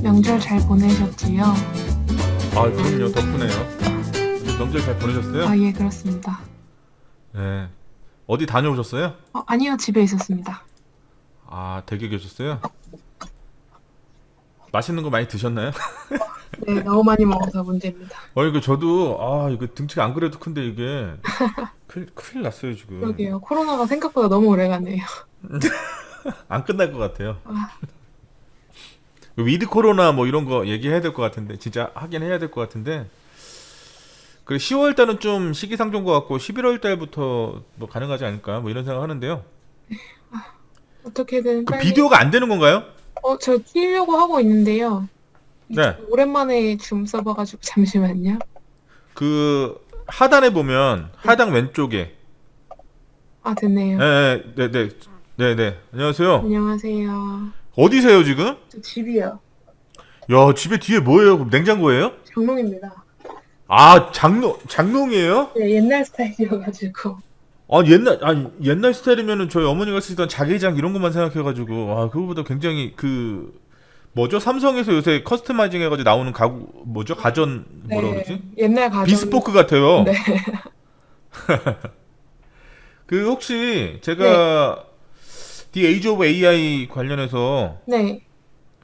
명절 잘 보내셨지요? 아, 그럼요. 덕분에요. 명절 잘 보내셨어요? 아, 예, 그렇습니다. 네. 어디 다녀오셨어요? 아니요, 집에 있었습니다. 아, 댁에 계셨어요? 맛있는 거 많이 드셨나요? 네, 너무 많이 먹어서 문제입니다. 이거 저도, 이거 등치가 안 그래도 큰데 이게 큰일 났어요, 지금. 그러게요. 코로나가 생각보다 너무 오래 가네요. 안 끝날 것 같아요. 아, 위드 코로나 뭐 이런 거 얘기해야 될 것 같은데, 진짜 하긴 해야 될 것 같은데, 그 10월 달은 좀 시기상조인 것 같고, 11월 달부터 뭐 가능하지 않을까, 뭐 이런 생각 하는데요. 어떻게든 그 빨리. 비디오가 안 되는 건가요? 저 키려고 하고 있는데요. 네. 오랜만에 줌 써봐가지고 잠시만요. 그 하단에 보면 하단 왼쪽에 아, 됐네요. 네. 안녕하세요. 안녕하세요. 어디세요 지금? 저 집이요. 야, 집에 뒤에 뭐예요? 그럼 냉장고예요? 장롱입니다. 아, 장롱이에요? 네, 옛날 스타일이어가지고. 옛날 스타일이면은 저희 어머니가 쓰던 자개장 이런 것만 생각해가지고, 그거보다 굉장히 뭐죠? 삼성에서 요새 커스터마이징 해가지고 나오는 가구, 뭐죠? 가전, 뭐라 네, 그러지? 옛날 가전. 비스포크 같아요. 네. 그 혹시 네, 제가 The Age of AI 관련해서 네.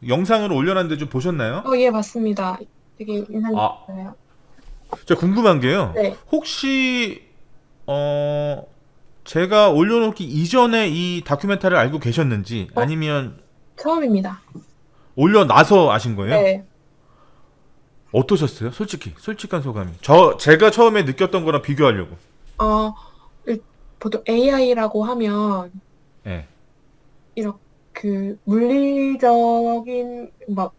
영상을 올려놨는데 좀 보셨나요? 예, 맞습니다. 되게 인상 아, 깊어요. 제가 궁금한 게요. 네. 혹시 제가 올려놓기 이전에 이 다큐멘터리를 알고 계셨는지 어, 아니면 처음입니다. 올려놔서 아신 거예요? 네. 어떠셨어요? 솔직한 소감이. 제가 처음에 느꼈던 거랑 비교하려고. 어, 보통 AI라고 하면, 예. 이렇게 물리적인, 막,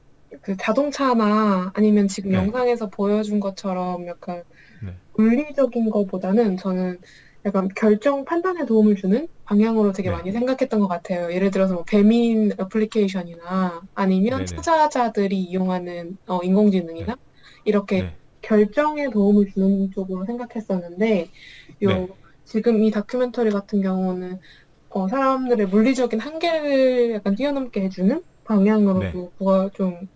자동차나 아니면 지금 예. 영상에서 보여준 것처럼 약간 네. 물리적인 것보다는 저는 약간 결정 판단에 도움을 주는 방향으로 되게 네. 많이 생각했던 것 같아요. 예를 들어서 뭐 배민 애플리케이션이나 아니면 네네. 투자자들이 이용하는 인공지능이나 네. 이렇게 네. 결정에 도움을 주는 쪽으로 생각했었는데 요 네. 지금 이 다큐멘터리 같은 경우는 사람들의 물리적인 한계를 약간 뛰어넘게 해주는 네. 방향으로도 그가 좀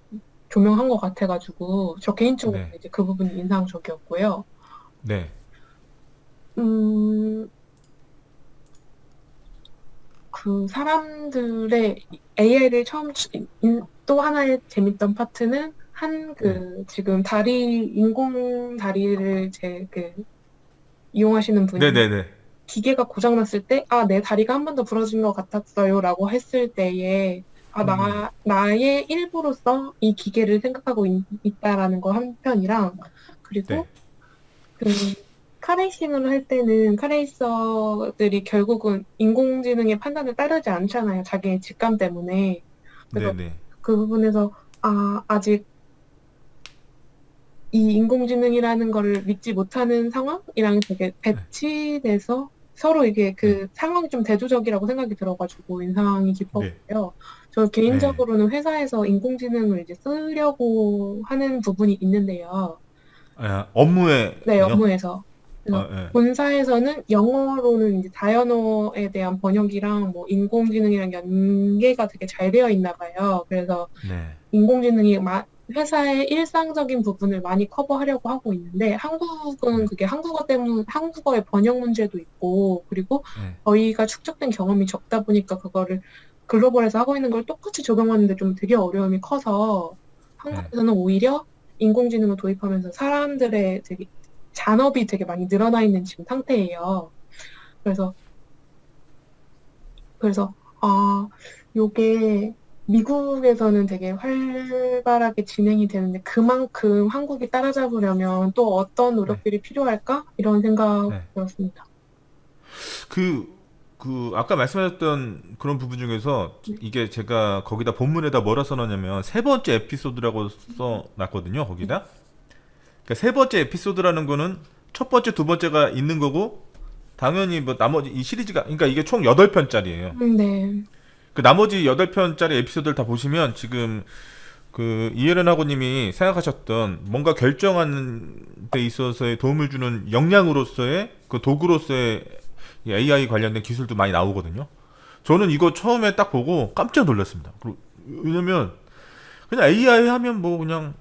조명한 것 같아가지고 저 개인적으로 네. 이제 그 부분이 인상적이었고요. 네. 음, 그 사람들의 AI를 또 하나의 재밌던 파트는 네. 지금 인공 다리를 이용하시는 분이 네네네. 기계가 고장났을 때, 내 다리가 한 번 더 부러진 것 같았어요 라고 했을 때에, 나의 일부로서 이 기계를 생각하고 있다라는 거 한편이랑, 네. 그리고 그 카레이싱을 할 때는 카레이서들이 결국은 인공지능의 판단을 따르지 않잖아요. 자기의 직감 때문에. 그래서 네네. 그 부분에서 아직 이 인공지능이라는 거를 믿지 못하는 상황이랑 되게 배치돼서 서로 이게 네. 그 상황이 좀 대조적이라고 생각이 들어가지고 인상이 네. 깊었고요. 저 네. 개인적으로는 회사에서 인공지능을 이제 쓰려고 하는 부분이 있는데요. 네, 업무에요? 업무에서. 그래서 네. 본사에서는 영어로는 이제 자연어에 대한 번역이랑 뭐 인공지능이랑 연계가 되게 잘 되어 있나 봐요. 그래서 네. 인공지능이 회사의 일상적인 부분을 많이 커버하려고 하고 있는데 한국은 네. 그게 한국어의 번역 문제도 있고 그리고 네. 저희가 축적된 경험이 적다 보니까 그거를 글로벌에서 하고 있는 걸 똑같이 적용하는데 좀 되게 어려움이 커서 네. 한국에서는 오히려 인공지능을 도입하면서 사람들의 되게 잔업이 되게 많이 늘어나 있는 지금 상태예요. 그래서 그래서 요게 미국에서는 되게 활발하게 진행이 되는데 그만큼 한국이 따라잡으려면 또 어떤 네. 노력들이 필요할까? 이런 생각 네. 들었습니다. 아까 말씀하셨던 그런 부분 중에서 이게 제가 거기다 본문에다 뭐라 써놨냐면 세 번째 에피소드라고 써놨거든요, 거기다. 그러니까 세 번째 에피소드라는 거는 첫 번째, 두 번째가 있는 거고, 당연히 뭐 나머지 이 시리즈가, 그러니까 이게 총 8편짜리예요. 네. 그 나머지 8편짜리 에피소드를 다 보시면 지금 그 이해련 하고님이 생각하셨던 뭔가 결정하는 데 있어서의 도움을 주는 역량으로서의 그 도구로서의 이 AI 관련된 기술도 많이 나오거든요. 저는 이거 처음에 딱 보고 깜짝 놀랐습니다. 왜냐면 그냥 AI 하면 뭐 그냥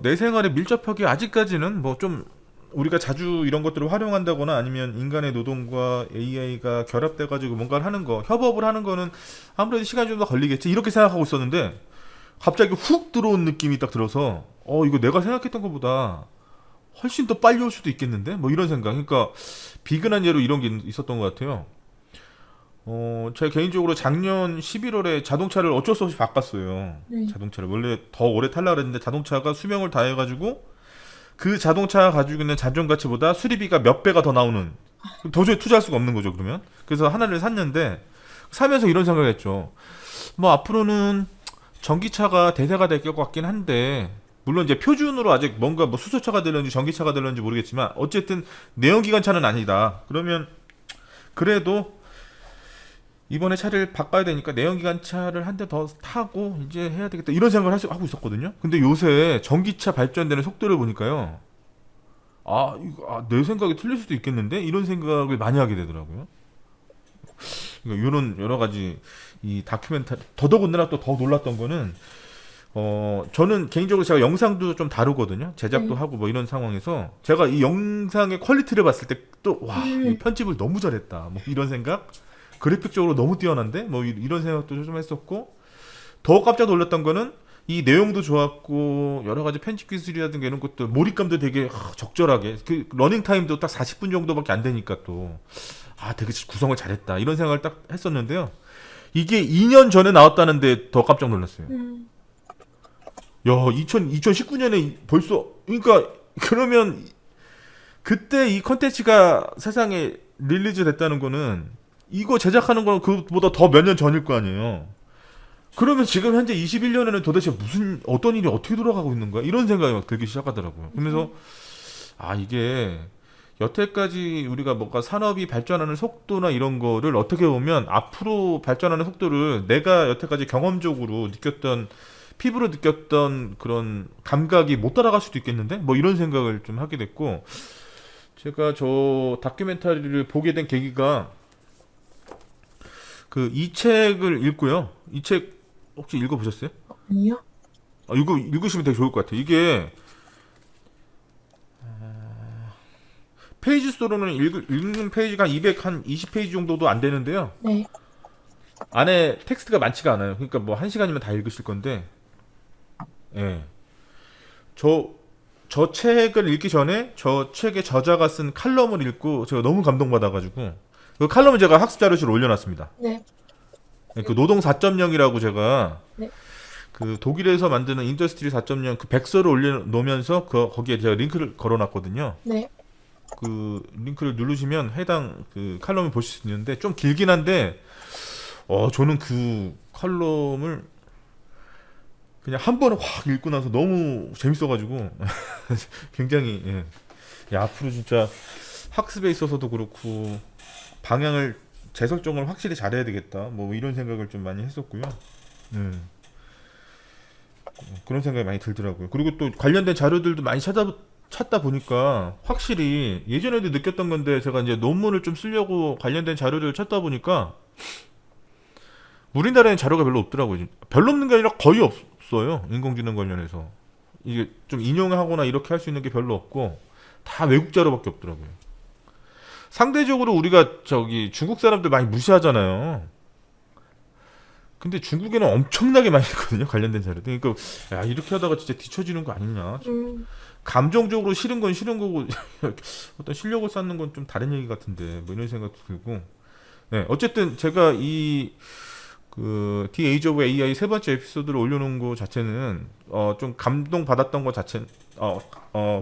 내 생활에 밀접하게 아직까지는 뭐 좀 우리가 자주 이런 것들을 활용한다거나 아니면 인간의 노동과 AI가 결합돼 가지고 뭔가를 하는 거, 협업을 하는 거는 아무래도 시간이 좀 더 걸리겠지 이렇게 생각하고 있었는데 갑자기 훅 들어온 느낌이 딱 들어서 이거 내가 생각했던 것보다 훨씬 더 빨리 올 수도 있겠는데 뭐 이런 생각. 그러니까 비근한 예로 이런 게 있었던 것 같아요. 제가 개인적으로 작년 11월에 자동차를 어쩔 수 없이 바꿨어요. 네. 자동차를 원래 더 오래 탈라 그랬는데 자동차가 수명을 다해가지고 그 자동차가 가지고 있는 자전 가치보다 수리비가 몇 배가 더 나오는, 도저히 투자할 수가 없는 거죠 그러면. 그래서 하나를 샀는데 사면서 이런 생각했죠. 뭐 앞으로는 전기차가 대세가 될 것 같긴 한데 물론 이제 표준으로 아직 뭔가 뭐 수소차가 될런지 전기차가 될런지 모르겠지만 어쨌든 내연기관차는 아니다. 그러면 그래도 이번에 차를 바꿔야 되니까 내연기관차를 한 대 더 타고 이제 해야 되겠다 이런 생각을 하고 있었거든요. 근데 요새 전기차 발전되는 속도를 보니까요, 내 생각이 틀릴 수도 있겠는데 이런 생각을 많이 하게 되더라고요. 그러니까 이런 여러 가지 이 다큐멘터리, 더더군다나 또 더 놀랐던 거는 저는 개인적으로 제가 영상도 좀 다루거든요. 제작도 네. 하고 뭐 이런 상황에서 제가 이 영상의 퀄리티를 봤을 때 또 와, 이 편집을 너무 잘했다. 뭐 이런 생각. 그래픽적으로 너무 뛰어난데? 뭐 이런 생각도 좀 했었고 더 깜짝 놀랐던 거는 이 내용도 좋았고 여러 가지 편집 기술이라든가 이런 것도 몰입감도 되게 적절하게 그 러닝 타임도 딱 40분 정도밖에 안 되니까 또 되게 구성을 잘했다 이런 생각을 딱 했었는데요. 이게 2년 전에 나왔다는데 더 깜짝 놀랐어요. 야, 2019년에 벌써, 그러니까 그러면 그때 이 컨텐츠가 세상에 릴리즈 됐다는 거는 이거 제작하는 건 그보다 더 몇 년 전일 거 아니에요. 그러면 지금 현재 21년에는 도대체 어떤 일이 어떻게 돌아가고 있는 거야? 이런 생각이 막 들기 시작하더라고요. 그러면서 이게 여태까지 우리가 뭔가 산업이 발전하는 속도나 이런 거를 어떻게 보면 앞으로 발전하는 속도를 내가 여태까지 경험적으로 느꼈던, 피부로 느꼈던 그런 감각이 못 따라갈 수도 있겠는데? 뭐 이런 생각을 좀 하게 됐고, 제가 저 다큐멘터리를 보게 된 계기가 이 책을 읽고요. 이 책 혹시 읽어보셨어요? 아니요? 이거 읽으시면 되게 좋을 것 같아요. 이게 페이지 수로는 읽는 페이지가 220페이지 정도도 안 되는데요. 네. 안에 텍스트가 많지가 않아요. 그러니까 뭐 1시간이면 다 읽으실 건데, 예. 저 책을 읽기 전에 저 책의 저자가 쓴 칼럼을 읽고 제가 너무 감동받아가지고 그 칼럼을 제가 학습 자료실에 올려놨습니다. 네. 그 노동 4.0이라고 제가 네. 그 독일에서 만드는 인더스트리 4.0 그 백서를 올려놓으면서 거기에 제가 링크를 걸어놨거든요. 네. 그 링크를 누르시면 해당 그 칼럼을 보실 수 있는데 좀 길긴 한데 저는 그 칼럼을 그냥 한 번에 확 읽고 나서 너무 재밌어가지고 굉장히 야, 앞으로 진짜 학습에 있어서도 그렇고 방향을 재설정을 확실히 잘해야 되겠다 뭐 이런 생각을 좀 많이 했었고요. 그런 생각이 많이 들더라고요. 그리고 또 관련된 자료들도 많이 찾다 보니까 확실히 예전에도 느꼈던 건데 제가 이제 논문을 좀 쓰려고 관련된 자료들을 찾다 보니까 우리나라에는 자료가 별로 없더라고요. 별로 없는 게 아니라 거의 없어요. 인공지능 관련해서. 이게 좀 인용하거나 이렇게 할 수 있는 게 별로 없고 다 외국 자료밖에 없더라고요. 상대적으로 우리가 중국 사람들 많이 무시하잖아요. 근데 중국에는 엄청나게 많이 있거든요. 관련된 자료들. 그러니까 야, 이렇게 하다가 진짜 뒤처지는 거 아니냐. 감정적으로 싫은 건 싫은 거고 어떤 실력을 쌓는 건 좀 다른 얘기 같은데 뭐 이런 생각도 들고. 네, 어쨌든 제가 The Age of AI 세 번째 에피소드를 올려놓은 거 자체는 좀 감동 받았던 거 자체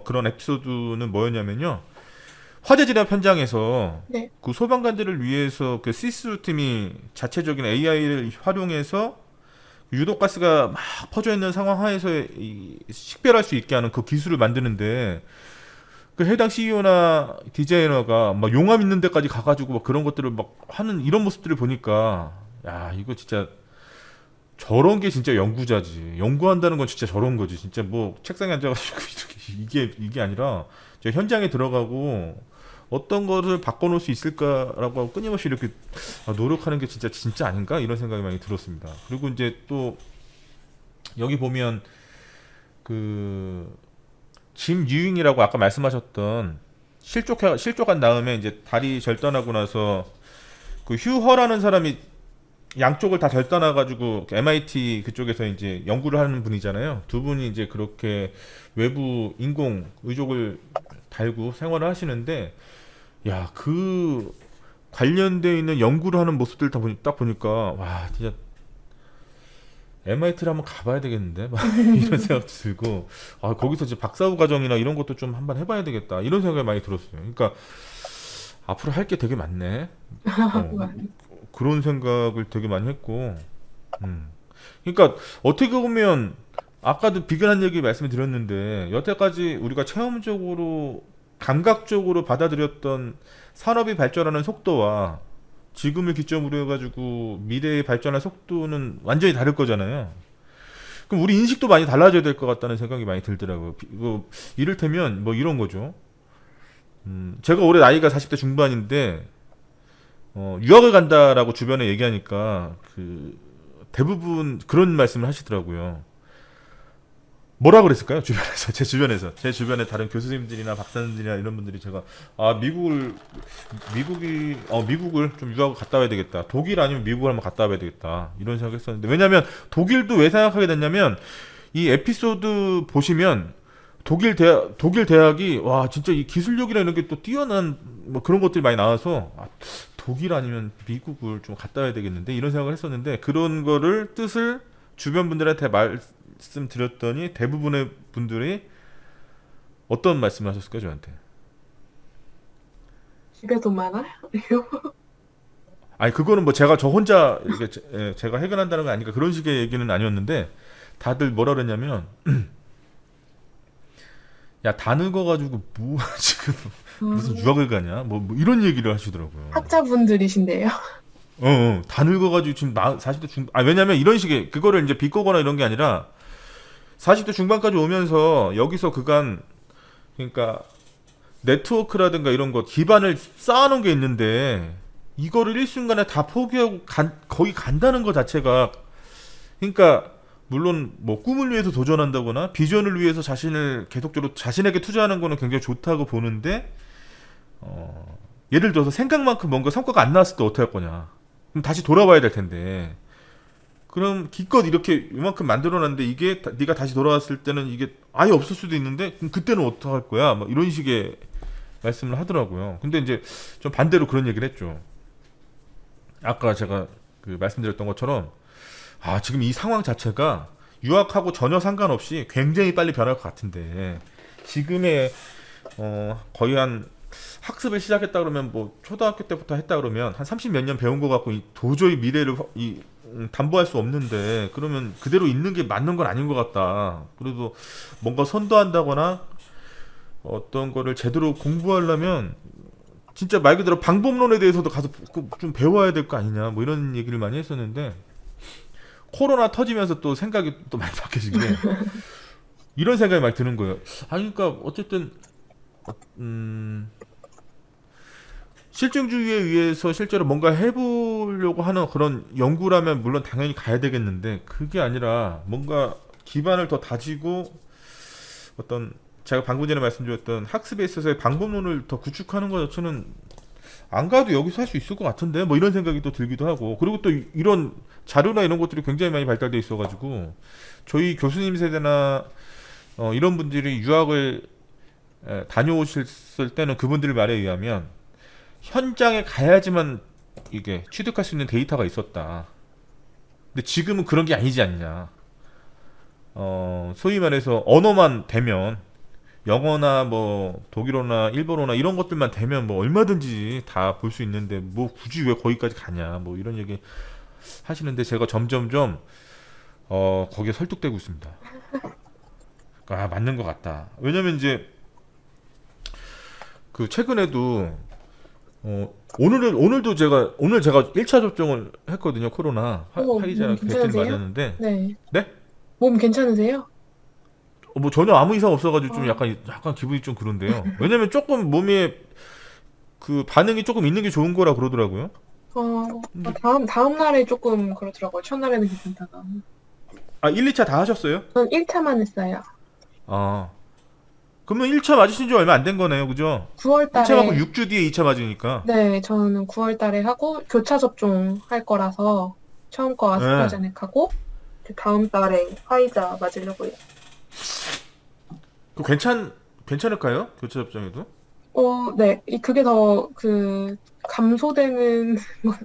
그런 에피소드는 뭐였냐면요. 화재 진압 현장에서 네. 그 소방관들을 위해서 그 시스 팀이 자체적인 AI를 활용해서 유독가스가 막 퍼져 있는 상황 하에서 식별할 수 있게 하는 그 기술을 만드는데 그 해당 CEO나 디자이너가 막 용암 있는 데까지 가가지고 막 그런 것들을 막 하는 이런 모습들을 보니까 야, 이거 진짜 저런 게 진짜 연구자지. 연구한다는 건 진짜 저런 거지. 진짜 뭐 책상에 앉아가지고 이게 아니라 저 현장에 들어가고 어떤 거를 바꿔놓을 수 있을까라고 하고 끊임없이 이렇게 노력하는 게 진짜 아닌가 이런 생각이 많이 들었습니다. 그리고 이제 또 여기 보면 그 짐 유잉이라고 아까 말씀하셨던 실족한 다음에 이제 다리 절단하고 나서 그 휴허라는 사람이 양쪽을 다 절단해가지고 MIT 그쪽에서 이제 연구를 하는 분이잖아요. 두 분이 이제 그렇게 외부 인공 의족을 달고 생활을 하시는데, 야, 그 관련되어 있는 연구를 하는 모습들 딱 보니까, 와, 진짜 MIT를 한번 가봐야 되겠는데? 막 이런 생각도 들고, 아, 거기서 이제 박사후 과정이나 이런 것도 좀 한번 해봐야 되겠다. 이런 생각이 많이 들었어요. 그러니까 앞으로 할 게 되게 많네. 어, 그런 생각을 되게 많이 했고, 그러니까 어떻게 보면 아까도 비근한 얘기 말씀을 드렸는데 여태까지 우리가 체험적으로 감각적으로 받아들였던 산업이 발전하는 속도와 지금을 기점으로 해가지고 미래의 발전할 속도는 완전히 다를 거잖아요. 그럼 우리 인식도 많이 달라져야 될 것 같다는 생각이 많이 들더라고요. 이를테면 뭐 이런 거죠. 제가 올해 나이가 40대 중반인데 유학을 간다라고 주변에 얘기하니까 그 대부분 그런 말씀을 하시더라고요. 뭐라 그랬을까요? 주변에서 제 주변에 다른 교수님들이나 박사님들이나 이런 분들이 제가 아 미국을 좀 유학을 갔다 와야 되겠다. 독일 아니면 미국을 한번 갔다 와야 되겠다. 이런 생각했었는데 왜냐면 독일도 왜 생각하게 됐냐면 이 에피소드 보시면 독일 대학이 와 진짜 이 기술력이나 이런 게 또 뛰어난 뭐 그런 것들이 많이 나와서 아, 독일 아니면 미국을 좀 갔다 와야 되겠는데 이런 생각을 했었는데 그런 거를 뜻을 주변 분들한테 말씀드렸더니 대부분의 분들이 어떤 말씀을 하셨을까요 저한테? 집에 돈 많아요? 아니 그거는 뭐 제가 저 혼자 이렇게 제가 해결한다는 게 아니까 그런 식의 얘기는 아니었는데 다들 뭐라 그랬냐면 야 다 늙어가지고 뭐 지금 무슨 유학을 가냐 뭐 이런 얘기를 하시더라고요. 학자분들이신데요. 다 늙어가지고 지금 40대 왜냐면 이런 식의 그거를 이제 비꼬거나 이런 게 아니라 40대 중반까지 오면서 여기서 그간 그러니까 네트워크라든가 이런 거 기반을 쌓아놓은 게 있는데 이거를 일순간에 다 포기하고 거기 간다는 것 자체가 그러니까 물론 뭐 꿈을 위해서 도전한다거나 비전을 위해서 자신을 계속적으로 자신에게 투자하는 거는 굉장히 좋다고 보는데 예를 들어서 생각만큼 뭔가 성과가 안 나왔을 때 어떻게 할 거냐 그럼 다시 돌아와야 될 텐데 그럼 기껏 이렇게 이만큼 만들어놨는데 이게 네가 다시 돌아왔을 때는 이게 아예 없을 수도 있는데 그럼 그때는 어떻게 할 거야 뭐 이런 식의 말씀을 하더라고요. 근데 이제 좀 반대로 그런 얘기를 했죠. 아까 제가 그 말씀드렸던 것처럼 아 지금 이 상황 자체가 유학하고 전혀 상관없이 굉장히 빨리 변할 것 같은데 지금의 거의 한 학습을 시작했다 그러면 뭐 초등학교 때부터 했다 그러면 한 30 몇 년 배운 거 갖고 도저히 미래를 담보할 수 없는데 그러면 그대로 있는 게 맞는 건 아닌 것 같다. 그래도 뭔가 선도한다거나 어떤 거를 제대로 공부하려면 진짜 말 그대로 방법론에 대해서도 가서 좀 배워야 될 거 아니냐 뭐 이런 얘기를 많이 했었는데 코로나 터지면서 또 생각이 또 많이 바뀌신 게 이런 생각이 많이 드는 거예요. 아 그러니까 어쨌든 실증주의에 의해서 실제로 뭔가 해보려고 하는 그런 연구라면 물론 당연히 가야 되겠는데 그게 아니라 뭔가 기반을 더 다지고 어떤 제가 방금 전에 말씀드렸던 학습에 있어서의 방법론을 더 구축하는 것 자체는 안 가도 여기서 할 수 있을 것 같은데 뭐 이런 생각이 또 들기도 하고 그리고 또 이런 자료나 이런 것들이 굉장히 많이 발달돼 있어가지고 저희 교수님 세대나 이런 분들이 유학을 다녀오셨을 때는 그분들 말에 의하면 현장에 가야지만 이게 취득할 수 있는 데이터가 있었다. 근데 지금은 그런 게 아니지 않냐. 소위 말해서 언어만 되면 영어나 뭐 독일어나 일본어나 이런 것들만 되면 뭐 얼마든지 다 볼 수 있는데 뭐 굳이 왜 거기까지 가냐 뭐 이런 얘기 하시는데 제가 점점점 거기에 설득되고 있습니다. 아 맞는 것 같다. 왜냐면 이제 그 최근에도 오늘 제가 1차 접종을 했거든요. 코로나 화이자 몸 백신을 괜찮으세요? 맞았는데 네. 네? 몸 괜찮으세요? 뭐 전혀 아무 이상 없어가지고 좀 어, 약간 기분이 좀 그런데요. 왜냐면 조금 몸에 그 반응이 조금 있는 게 좋은 거라 그러더라고요. 근데 다음 날에 조금 그렇더라고요. 첫날에는 괜찮다가. 아, 1, 2차 다 하셨어요? 전 1차만 했어요. 아. 그러면 1차 맞으신 지 얼마 안 된 거네요. 그죠? 9월 1차 맞고 달에, 6주 뒤에 2차 맞으니까. 네, 저는 9월 달에 하고 교차 접종 할 거라서 처음 거 예. 아스트라제네카고 이제 다음 달에 화이자 맞으려고요. 그 괜찮을까요? 교차 접종에도? 네, 그게 더 감소되는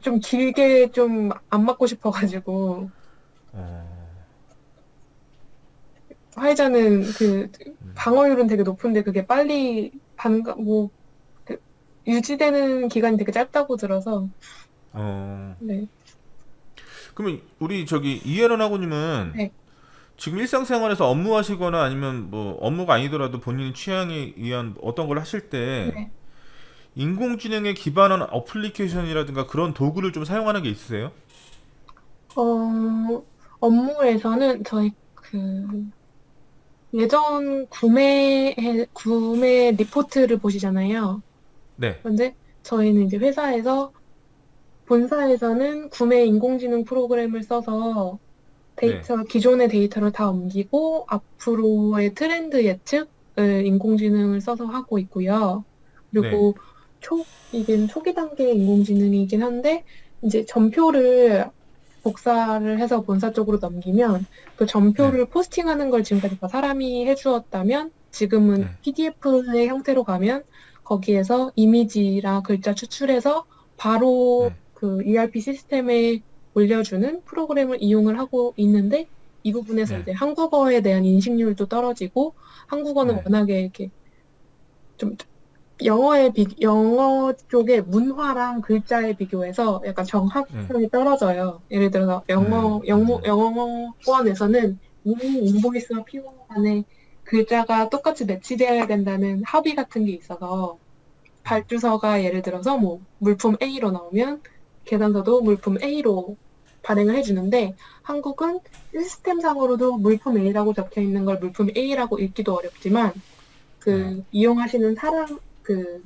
좀 길게 좀 안 맞고 싶어가지고 어. 화이자는 방어율은 되게 높은데 그게 빨리 그 유지되는 기간이 되게 짧다고 들어서 어. 네, 그러면 우리 저기 이해론 하고님은 네, 지금 일상생활에서 업무하시거나 아니면 뭐 업무가 아니더라도 본인 취향에 의한 어떤 걸 하실 때 네. 인공지능에 기반한 어플리케이션이라든가 그런 도구를 좀 사용하는 게 있으세요? 어, 업무에서는 저희 예전 구매 리포트를 보시잖아요. 네, 그런데 저희는 이제 본사에서는 구매 인공지능 프로그램을 써서 네, 기존의 데이터를 다 옮기고 앞으로의 트렌드 예측을 인공지능을 써서 하고 있고요. 네, 그리고 이게 초기 단계 인공지능이긴 한데, 이제 전표를 복사를 해서 본사 쪽으로 넘기면 그 네, 전표를 포스팅하는 걸 지금까지 다 사람이 해주었다면 지금은 네, PDF의 형태로 가면 거기에서 이미지랑 글자 추출해서 바로 네, 그 ERP 시스템에 올려주는 프로그램을 이용을 하고 있는데 이 부분에서 네, 이제 한국어에 대한 인식률도 떨어지고 한국어는 네, 워낙에 이렇게 좀 영어 쪽의 문화랑 글자에 비교해서 약간 네, 정확성이 떨어져요. 예를 들어서 영어권에서는 이미 인보이스와 피오 간의 글자가 똑같이 매치되어야 된다는 합의 같은 게 있어서 발주서가 예를 들어서 뭐 물품 A로 나오면 계산서도 물품 A로 발행을 해주는데 한국은 시스템상으로도 물품 A라고 적혀 있는 걸 물품 A라고 읽기도 어렵지만 네, 이용하시는 그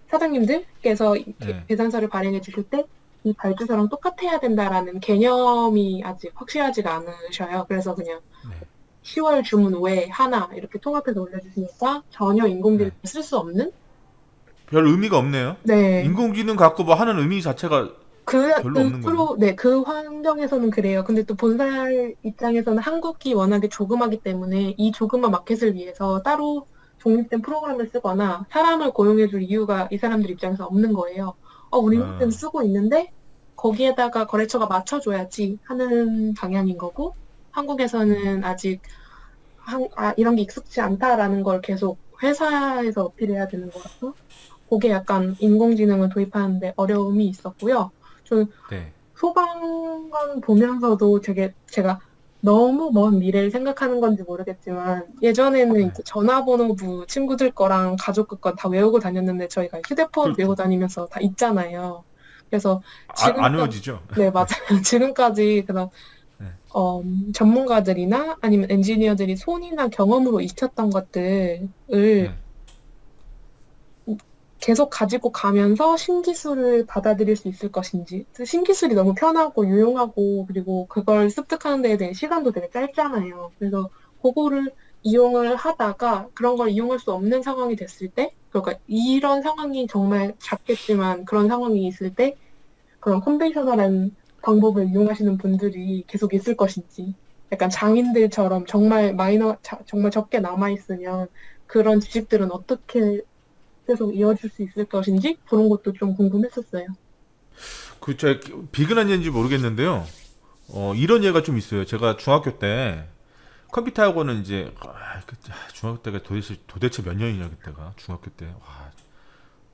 사장님들께서 네, 계산서를 발행해 주실 때 이 발주서랑 똑같아야 된다라는 개념이 아직 확실하지가 않으셔요. 그래서 그냥 네, 10월 주문 외에 하나 이렇게 통합해서 올려주시니까 전혀 인공지능 네. 쓸 수 없는? 별 의미가 없네요. 네. 인공지능 갖고 뭐 하는 의미 자체가 별로 없는 거네요. 네, 그 환경에서는 그래요. 근데 또 본사 입장에서는 한국이 워낙에 조그마기 때문에 이 조그만 마켓을 위해서 따로 독립된 프로그램을 쓰거나 사람을 고용해줄 이유가 이 사람들 입장에서 없는 거예요. 우리는 어, 쓰고 있는데 거기에다가 거래처가 맞춰줘야지 하는 방향인 거고 한국에서는 아직 이런 게 익숙치 않다라는 걸 계속 회사에서 어필해야 되는 거라서 그게 약간 인공지능을 도입하는데 어려움이 있었고요. 저 네, 소방관 보면서도 제가 너무 먼 미래를 생각하는 건지 모르겠지만 예전에는 네. 이제 전화번호부 친구들 거랑 가족 거 다 외우고 다녔는데 저희가 휴대폰 그렇죠. 들고 다니면서 다 있잖아요. 그래서 안 지금까지 외워지죠. 네, 맞아요. 지금까지 그런 네, 전문가들이나 아니면 엔지니어들이 손이나 경험으로 익혔던 것들을 네, 계속 가지고 가면서 신기술을 받아들일 수 있을 것인지. 신기술이 너무 편하고 유용하고 그리고 그걸 습득하는 데에 대한 시간도 되게 짧잖아요. 그래서 그거를 이용을 하다가 그런 걸 이용할 수 없는 상황이 됐을 때, 그러니까 이런 상황이 정말 작겠지만 그런 상황이 있을 때 그런 컨벤셔널한 방법을 이용하시는 분들이 계속 있을 것인지. 약간 장인들처럼 정말 정말 적게 남아있으면 그런 지식들은 어떻게 계속 이어질 수 있을 것인지 그런 것도 좀 궁금했었어요. 그 제가 비근한 예인지 모르겠는데요. 이런 예가 좀 있어요. 제가 중학교 때 컴퓨터 학원은 이제 중학교 때가 도대체 몇 년이냐 그때가 중학교 때 와,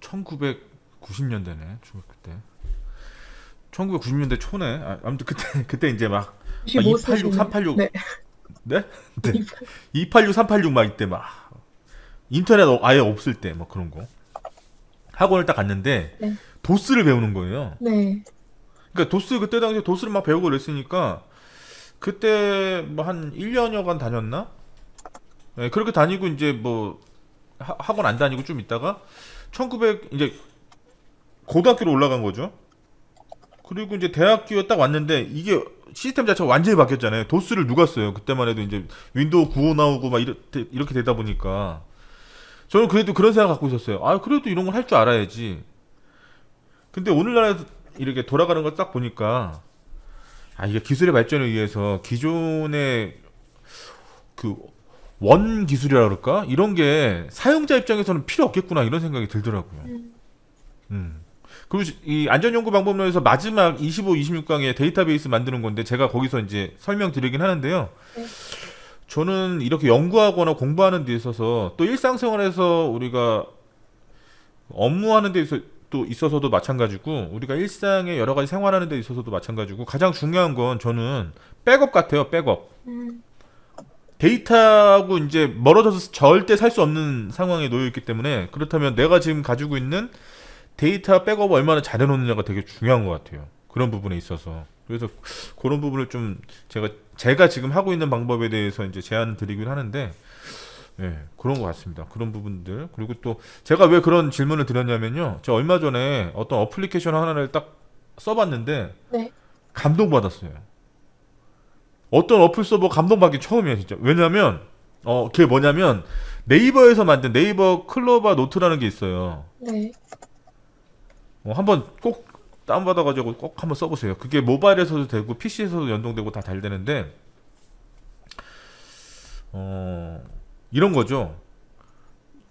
1990년대네 중학교 때 1990년대 초네. 아무튼 그때 이제 막 25 286, 쓰시는. 386 네. 네? 네. 286, 386 막 이때 막 인터넷 아예 없을 때 막 그런 거 학원을 딱 갔는데 네. 도스를 배우는 거예요. 네. 그러니까 그때 당시에 도스를 막 배우고 그랬으니까 그때 뭐 한 1년여간 다녔나? 네, 그렇게 다니고 이제 뭐 학원 안 다니고 좀 있다가 1900 이제 고등학교로 올라간 거죠. 그리고 이제 대학교에 딱 왔는데 이게 시스템 자체가 완전히 바뀌었잖아요. 도스를 누가 써요? 그때만 해도 이제 윈도우 9.5 나오고 막 이렇게 되다 보니까 저는 그래도 그런 생각 갖고 있었어요. 아, 그래도 이런 걸 할 줄 알아야지. 근데 오늘날에 이렇게 돌아가는 걸 딱 보니까 아, 이게 기술의 발전에 의해서 기존의 그 원 기술이라 그럴까? 이런 게 사용자 입장에서는 필요 없겠구나 이런 생각이 들더라고요. 음. 그리고 이 안전연구 방법론에서 마지막 25, 26강에 데이터베이스 만드는 건데 제가 거기서 이제 설명드리긴 하는데요. 네. 저는 이렇게 연구하거나 공부하는 데 있어서 또 일상생활에서 우리가 업무하는 데 있어서도 마찬가지고 우리가 일상의 여러 가지 생활하는 데 있어서도 마찬가지고 가장 중요한 건 저는 백업 같아요. 백업. 데이터하고 이제 멀어져서 절대 살 수 없는 상황에 놓여 있기 때문에 그렇다면 내가 지금 가지고 있는 데이터 백업을 얼마나 잘 해놓느냐가 되게 중요한 것 같아요. 그런 부분에 있어서. 그래서 그런 부분을 좀 제가 지금 하고 있는 방법에 대해서 이제 제안 드리긴 하는데, 예, 그런 것 같습니다. 그런 부분들. 그리고 또 제가 왜 그런 질문을 드렸냐면요. 제가 얼마 전에 어떤 어플리케이션 하나를 딱 써봤는데, 네. 감동받았어요. 어떤 어플 서버 감동받기 처음이야, 진짜. 왜냐면, 그게 뭐냐면, 네이버에서 만든 네이버 클로바 노트라는 게 있어요. 네. 한번 꼭 다운받아가지고 꼭 한번 써보세요. 그게 모바일에서도 되고, PC에서도 연동되고 다 잘 되는데, 이런 거죠.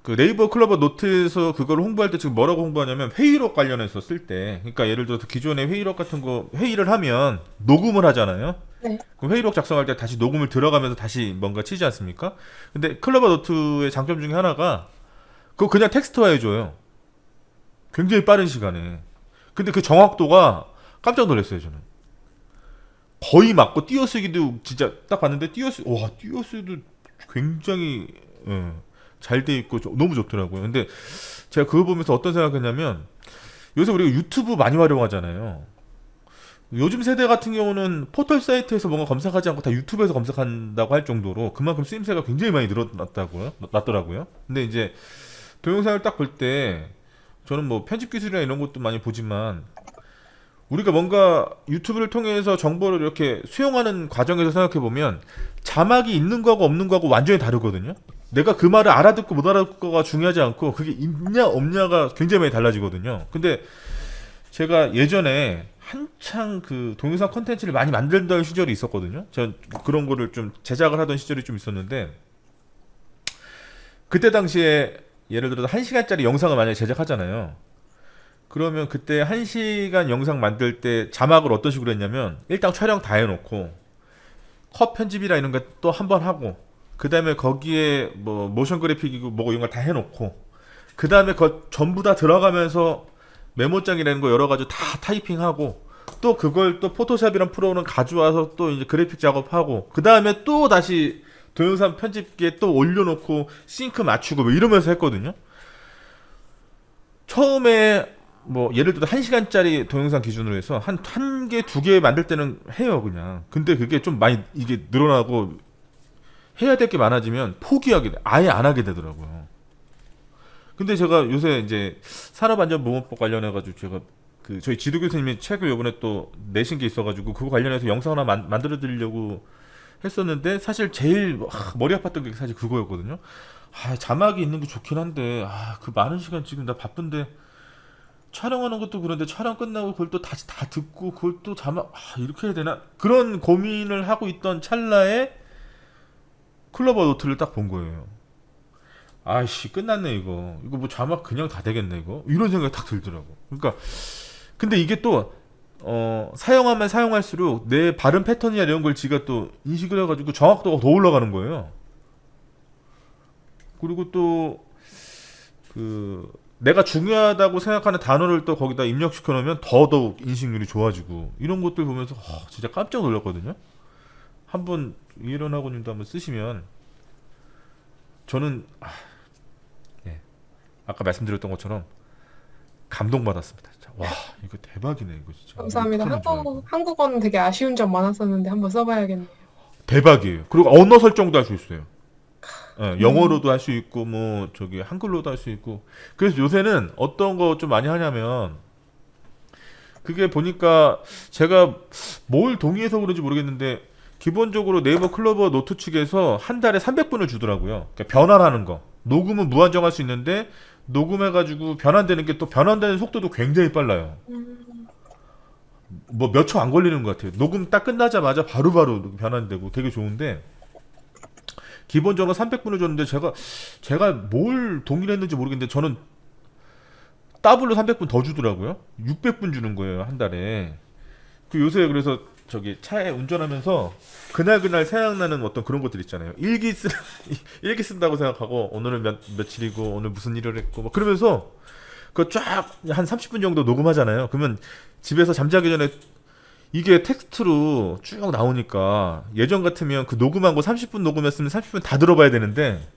그 네이버 클로버 노트에서 그걸 홍보할 때 지금 뭐라고 홍보하냐면 회의록 관련해서 쓸 때, 그러니까 예를 들어서 기존의 회의록 같은 거 회의를 하면 녹음을 하잖아요. 네. 그 회의록 작성할 때 다시 녹음을 들어가면서 다시 뭔가 치지 않습니까? 근데 클로버 노트의 장점 중에 하나가 그거 그냥 텍스트화 해줘요. 굉장히 빠른 시간에. 근데 그 정확도가 깜짝 놀랐어요, 저는. 거의 맞고 띄어쓰기도 진짜 딱 봤는데 띄어쓰기도 굉장히 잘 돼 있고 너무 좋더라고요. 근데 제가 그거 보면서 어떤 생각했냐면 요새 우리가 유튜브 많이 활용하잖아요. 요즘 세대 같은 경우는 포털 사이트에서 뭔가 검색하지 않고 다 유튜브에서 검색한다고 할 정도로 그만큼 쓰임새가 굉장히 많이 났더라고요. 근데 이제 동영상을 딱 볼 때 저는 뭐 편집 기술이나 이런 것도 많이 보지만 우리가 뭔가 유튜브를 통해서 정보를 이렇게 수용하는 과정에서 생각해 보면 자막이 있는 거하고 없는 거하고 완전히 다르거든요. 내가 그 말을 알아듣고 못 알아듣고가 중요하지 않고 그게 있냐 없냐가 굉장히 많이 달라지거든요. 근데 제가 예전에 한창 그 동영상 콘텐츠를 많이 만들던 시절이 있었거든요. 전 그런 거를 좀 제작을 하던 시절이 좀 있었는데 그때 당시에 예를 들어서 1시간짜리 영상을 만약에 제작하잖아요. 그러면 그때 1시간 영상 만들 때 자막을 어떤 식으로 했냐면 일단 촬영 다 해놓고 컷 편집이라 이런 거 또 한 번 하고 그 다음에 거기에 뭐 모션 그래픽이고 뭐고 이런 걸 다 해놓고 그 다음에 그 전부 다 들어가면서 메모장이라는 거 여러 가지 다 타이핑하고 또 그걸 또 포토샵이란 프로그램 가져와서 또 이제 그래픽 작업하고 그 다음에 또 다시 동영상 편집기에 또 올려놓고 싱크 맞추고 뭐 이러면서 했거든요. 처음에 뭐 예를 들어 1시간짜리 동영상 기준으로 해서 한 개, 두 개 만들 때는 해요, 그냥. 근데 그게 좀 많이 이게 늘어나고 해야 될 게 많아지면 포기하게 돼. 아예 안 하게 되더라고요. 근데 제가 요새 이제 산업안전보건법 관련해가지고 제가 그 저희 지도 교수님이 책을 요번에 또 내신 게 있어가지고 그거 관련해서 영상 하나 만들어 드리려고 했었는데 사실 제일 머리 아팠던 게 사실 그거였거든요. 자막이 있는 게 좋긴 한데 그 많은 시간 지금 나 바쁜데 촬영하는 것도 그런데 촬영 끝나고 그걸 또 다시 다 듣고 그걸 또 자막 이렇게 해야 되나 그런 고민을 하고 있던 찰나에 클로버 노트를 딱 본 거예요. 아이씨 끝났네 이거 뭐 자막 그냥 다 되겠네 이거 이런 생각이 딱 들더라고. 그러니까 근데 이게 또 사용하면 사용할수록 내 발음 패턴이나 이런 걸 지가 또 인식을 해가지고 정확도가 더 올라가는 거예요. 그리고 또 그 내가 중요하다고 생각하는 단어를 또 거기다 입력시켜 놓으면 더더욱 인식률이 좋아지고 이런 것들 보면서 진짜 깜짝 놀랐거든요. 한번 이해론학원님도 한번 쓰시면 저는 아까 말씀드렸던 것처럼 감동받았습니다. 진짜. 와 이거 대박이네 이거 진짜. 감사합니다. 이거 어떡하면 좋아, 이거. 한국어는 되게 아쉬운 점 많았었는데 한번 써봐야겠네요. 대박이에요. 그리고 언어 설정도 할 수 있어요. 영어로도 할 수 있고 뭐 저기 한글로도 할 수 있고. 그래서 요새는 어떤 거 좀 많이 하냐면 그게 보니까 제가 뭘 동의해서 그런지 모르겠는데 기본적으로 네이버 클로버 노트 측에서 한 달에 300분을 주더라고요. 그러니까 변환하는 거. 녹음은 무한정할 수 있는데 녹음해가지고 변환되는 게 또 변환되는 속도도 굉장히 빨라요. 음, 뭐 몇 초 안 걸리는 것 같아요. 녹음 딱 끝나자마자 바로바로 변환되고 되게 좋은데 기본적으로 300분을 줬는데 제가 뭘 동의를 했는지 모르겠는데 저는 더블로 300분 더 주더라고요. 600분 주는 거예요, 한 달에. 그 요새 그래서 저기 차에 운전하면서 그날 생각나는 어떤 그런 것들 있잖아요. 일기 쓴다고 생각하고 오늘은 며칠이고 오늘 무슨 일을 했고 막 그러면서 그거 쫙 한 30분 정도 녹음하잖아요. 그러면 집에서 잠자기 전에 이게 텍스트로 쭉 나오니까 예전 같으면 그 녹음한 거 30분 녹음했으면 30분 다 들어봐야 되는데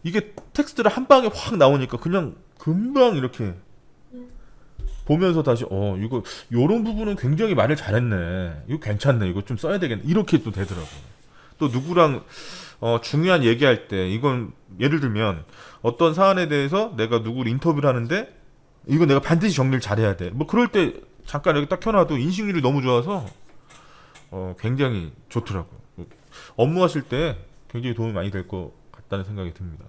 이게 텍스트를 한 방에 확 나오니까 그냥 금방 이렇게 보면서 다시 이거 요런 부분은 굉장히 말을 잘했네. 이거 괜찮네. 이거 좀 써야 되겠네. 이렇게 또 되더라고요. 또 누구랑 중요한 얘기할 때 이건 예를 들면 어떤 사안에 대해서 내가 누구를 인터뷰를 하는데 이거 내가 반드시 정리를 잘해야 돼. 뭐 그럴 때 잠깐 이렇게 딱 켜놔도 인식률이 너무 좋아서 굉장히 좋더라고요. 업무하실 때 굉장히 도움이 많이 될 것 같다는 생각이 듭니다.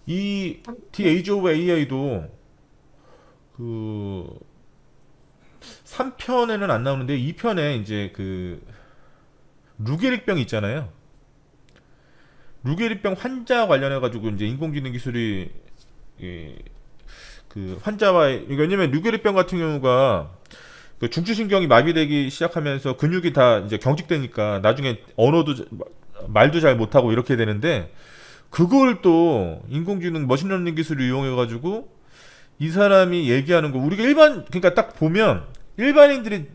이 The Age of AI도 그 3편에는 안 나오는데 2편에 이제 그 루게릭병 있잖아요. 루게릭병 환자 관련해 가지고 이제 인공지능 기술이 그 환자와의 왜냐면 루게릭병 같은 경우가 그 중추신경이 마비되기 시작하면서 근육이 다 이제 경직되니까 나중에 언어도 말도 잘 못하고 이렇게 되는데 그걸 또 인공지능 머신러닝 기술을 이용해 가지고 이 사람이 얘기하는 거 우리가 그러니까 딱 보면 일반인들이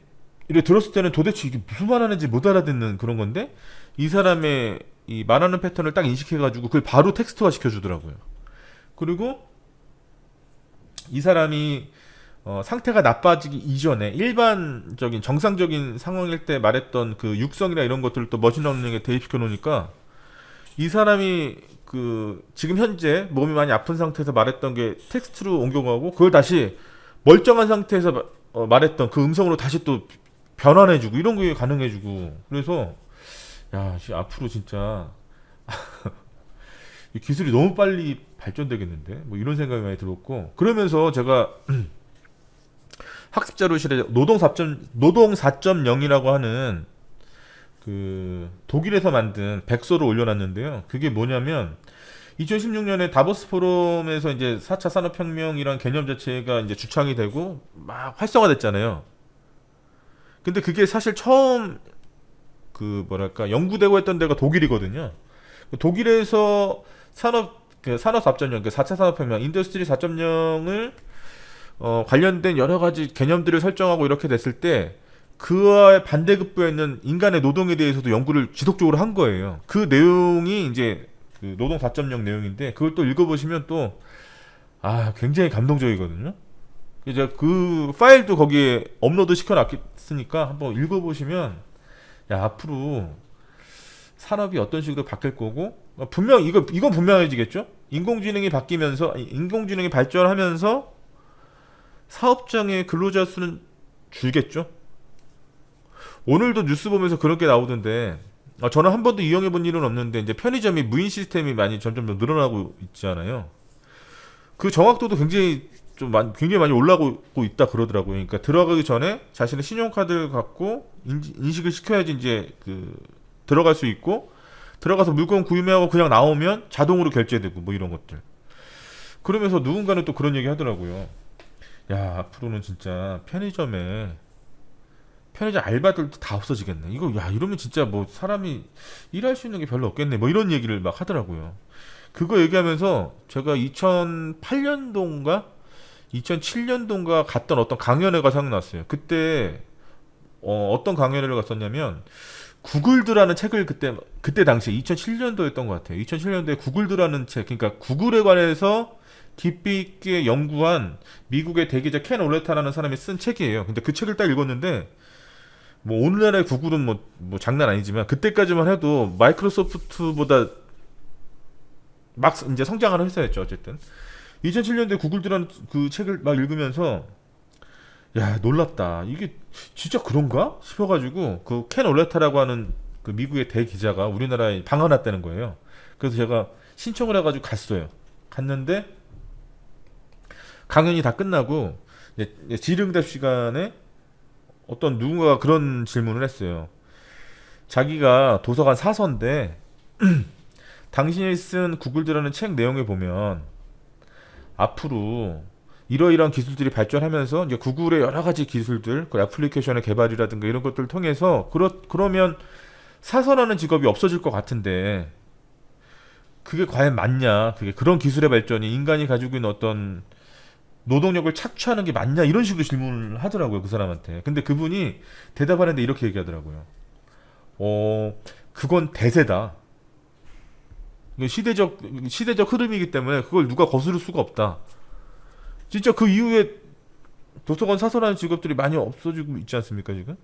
이렇게 들었을 때는 도대체 이게 무슨 말 하는지 못 알아듣는 그런 건데 이 사람의 이 말하는 패턴을 딱 인식해 가지고 그걸 바로 텍스트화 시켜주더라고요. 그리고 이 사람이 상태가 나빠지기 이전에 일반적인 정상적인 상황일 때 말했던 그 육성이나 이런 것들을 또 머신러닝에 대입시켜 놓으니까 이 사람이 그 지금 현재 몸이 많이 아픈 상태에서 말했던 게 텍스트로 옮겨가고 그걸 다시 멀쩡한 상태에서 말했던 그 음성으로 다시 또 변환해주고 이런 게 가능해주고 그래서 야 앞으로 진짜 이 기술이 너무 빨리 발전되겠는데 뭐 이런 생각이 많이 들었고 그러면서 제가 학습 자료실에 노동 4.0이라고 하는 그 독일에서 만든 백서를 올려놨는데요. 그게 뭐냐면 2016년에 다보스 포럼에서 이제 4차 산업혁명이란 개념 자체가 이제 주창이 되고 막 활성화됐잖아요. 근데 그게 사실 처음 그 뭐랄까 연구되고 했던 데가 독일이거든요. 독일에서 산업 4.0, 그 4차 산업혁명, 인더스트리 4.0을 관련된 여러 가지 개념들을 설정하고 이렇게 됐을 때 그와의 반대급부에 있는 인간의 노동에 대해서도 연구를 지속적으로 한 거예요. 그 내용이 이제 그 노동 4.0 내용인데 그걸 또 읽어보시면 또 굉장히 감동적이거든요. 이제 그 파일도 거기에 업로드 시켜놨으니까 한번 읽어보시면 앞으로 산업이 어떤 식으로 바뀔 거고 분명 이건 분명해지겠죠. 인공지능이 발전하면서 사업장의 근로자 수는 줄겠죠. 오늘도 뉴스 보면서 그런 게 나오던데 저는 한 번도 이용해 본 일은 없는데 이제 편의점이 무인 시스템이 많이 점점 더 늘어나고 있잖아요. 그 정확도도 굉장히 많이 올라가고 있다 그러더라고요. 그러니까 들어가기 전에 자신의 신용카드를 갖고 인식을 시켜야지 이제 그 들어갈 수 있고 들어가서 물건 구매하고 그냥 나오면 자동으로 결제되고 뭐 이런 것들. 그러면서 누군가는 또 그런 얘기 하더라고요. 야 앞으로는 진짜 편의점 알바들도 다 없어지겠네. 이러면 진짜 뭐 사람이 일할 수 있는 게 별로 없겠네. 뭐 이런 얘기를 막 하더라고요. 그거 얘기하면서 제가 2008년도인가 2007년도인가 갔던 어떤 강연회가 생각났어요. 그때 어떤 강연회를 갔었냐면 구글드라는 책을 그때 당시에 2007년도였던 것 같아요. 2007년도에 구글드라는 책, 그러니까 구글에 관해서 깊이 있게 연구한 미국의 대기자 켄 올레타라는 사람이 쓴 책이에요. 근데 그 책을 딱 읽었는데 뭐 오늘날의 구글은 뭐 장난 아니지만 그때까지만 해도 마이크로소프트보다 막 이제 성장을 했어야죠. 어쨌든 2007년도에 구글드라는 그 책을 막 읽으면서 야, 놀랍다. 이게 진짜 그런가? 싶어가지고 그 켄 올레타라고 하는 그 미국의 대기자가 우리나라에 방문 왔다는 거예요. 그래서 제가 신청을 해가지고 갔어요. 갔는데 강연이 다 끝나고 이제 질의응답 시간에 어떤 누군가가 그런 질문을 했어요. 자기가 도서관 사서인데 당신이 쓴 구글 드라는 책 내용에 보면 앞으로 이러이러한 기술들이 발전하면서 이제 구글의 여러 가지 기술들, 그 애플리케이션의 개발이라든가 이런 것들을 통해서 그러면 사서라는 직업이 없어질 것 같은데 그게 과연 맞냐? 그게 그런 기술의 발전이 인간이 가지고 있는 어떤 노동력을 착취하는 게 맞냐? 이런 식으로 질문을 하더라고요, 그 사람한테. 근데 그분이 대답하는데 이렇게 얘기하더라고요. 그건 대세다. 이게 시대적 흐름이기 때문에 그걸 누가 거스를 수가 없다. 진짜 그 이후에 도서관 사서라는 직업들이 많이 없어지고 있지 않습니까, 지금?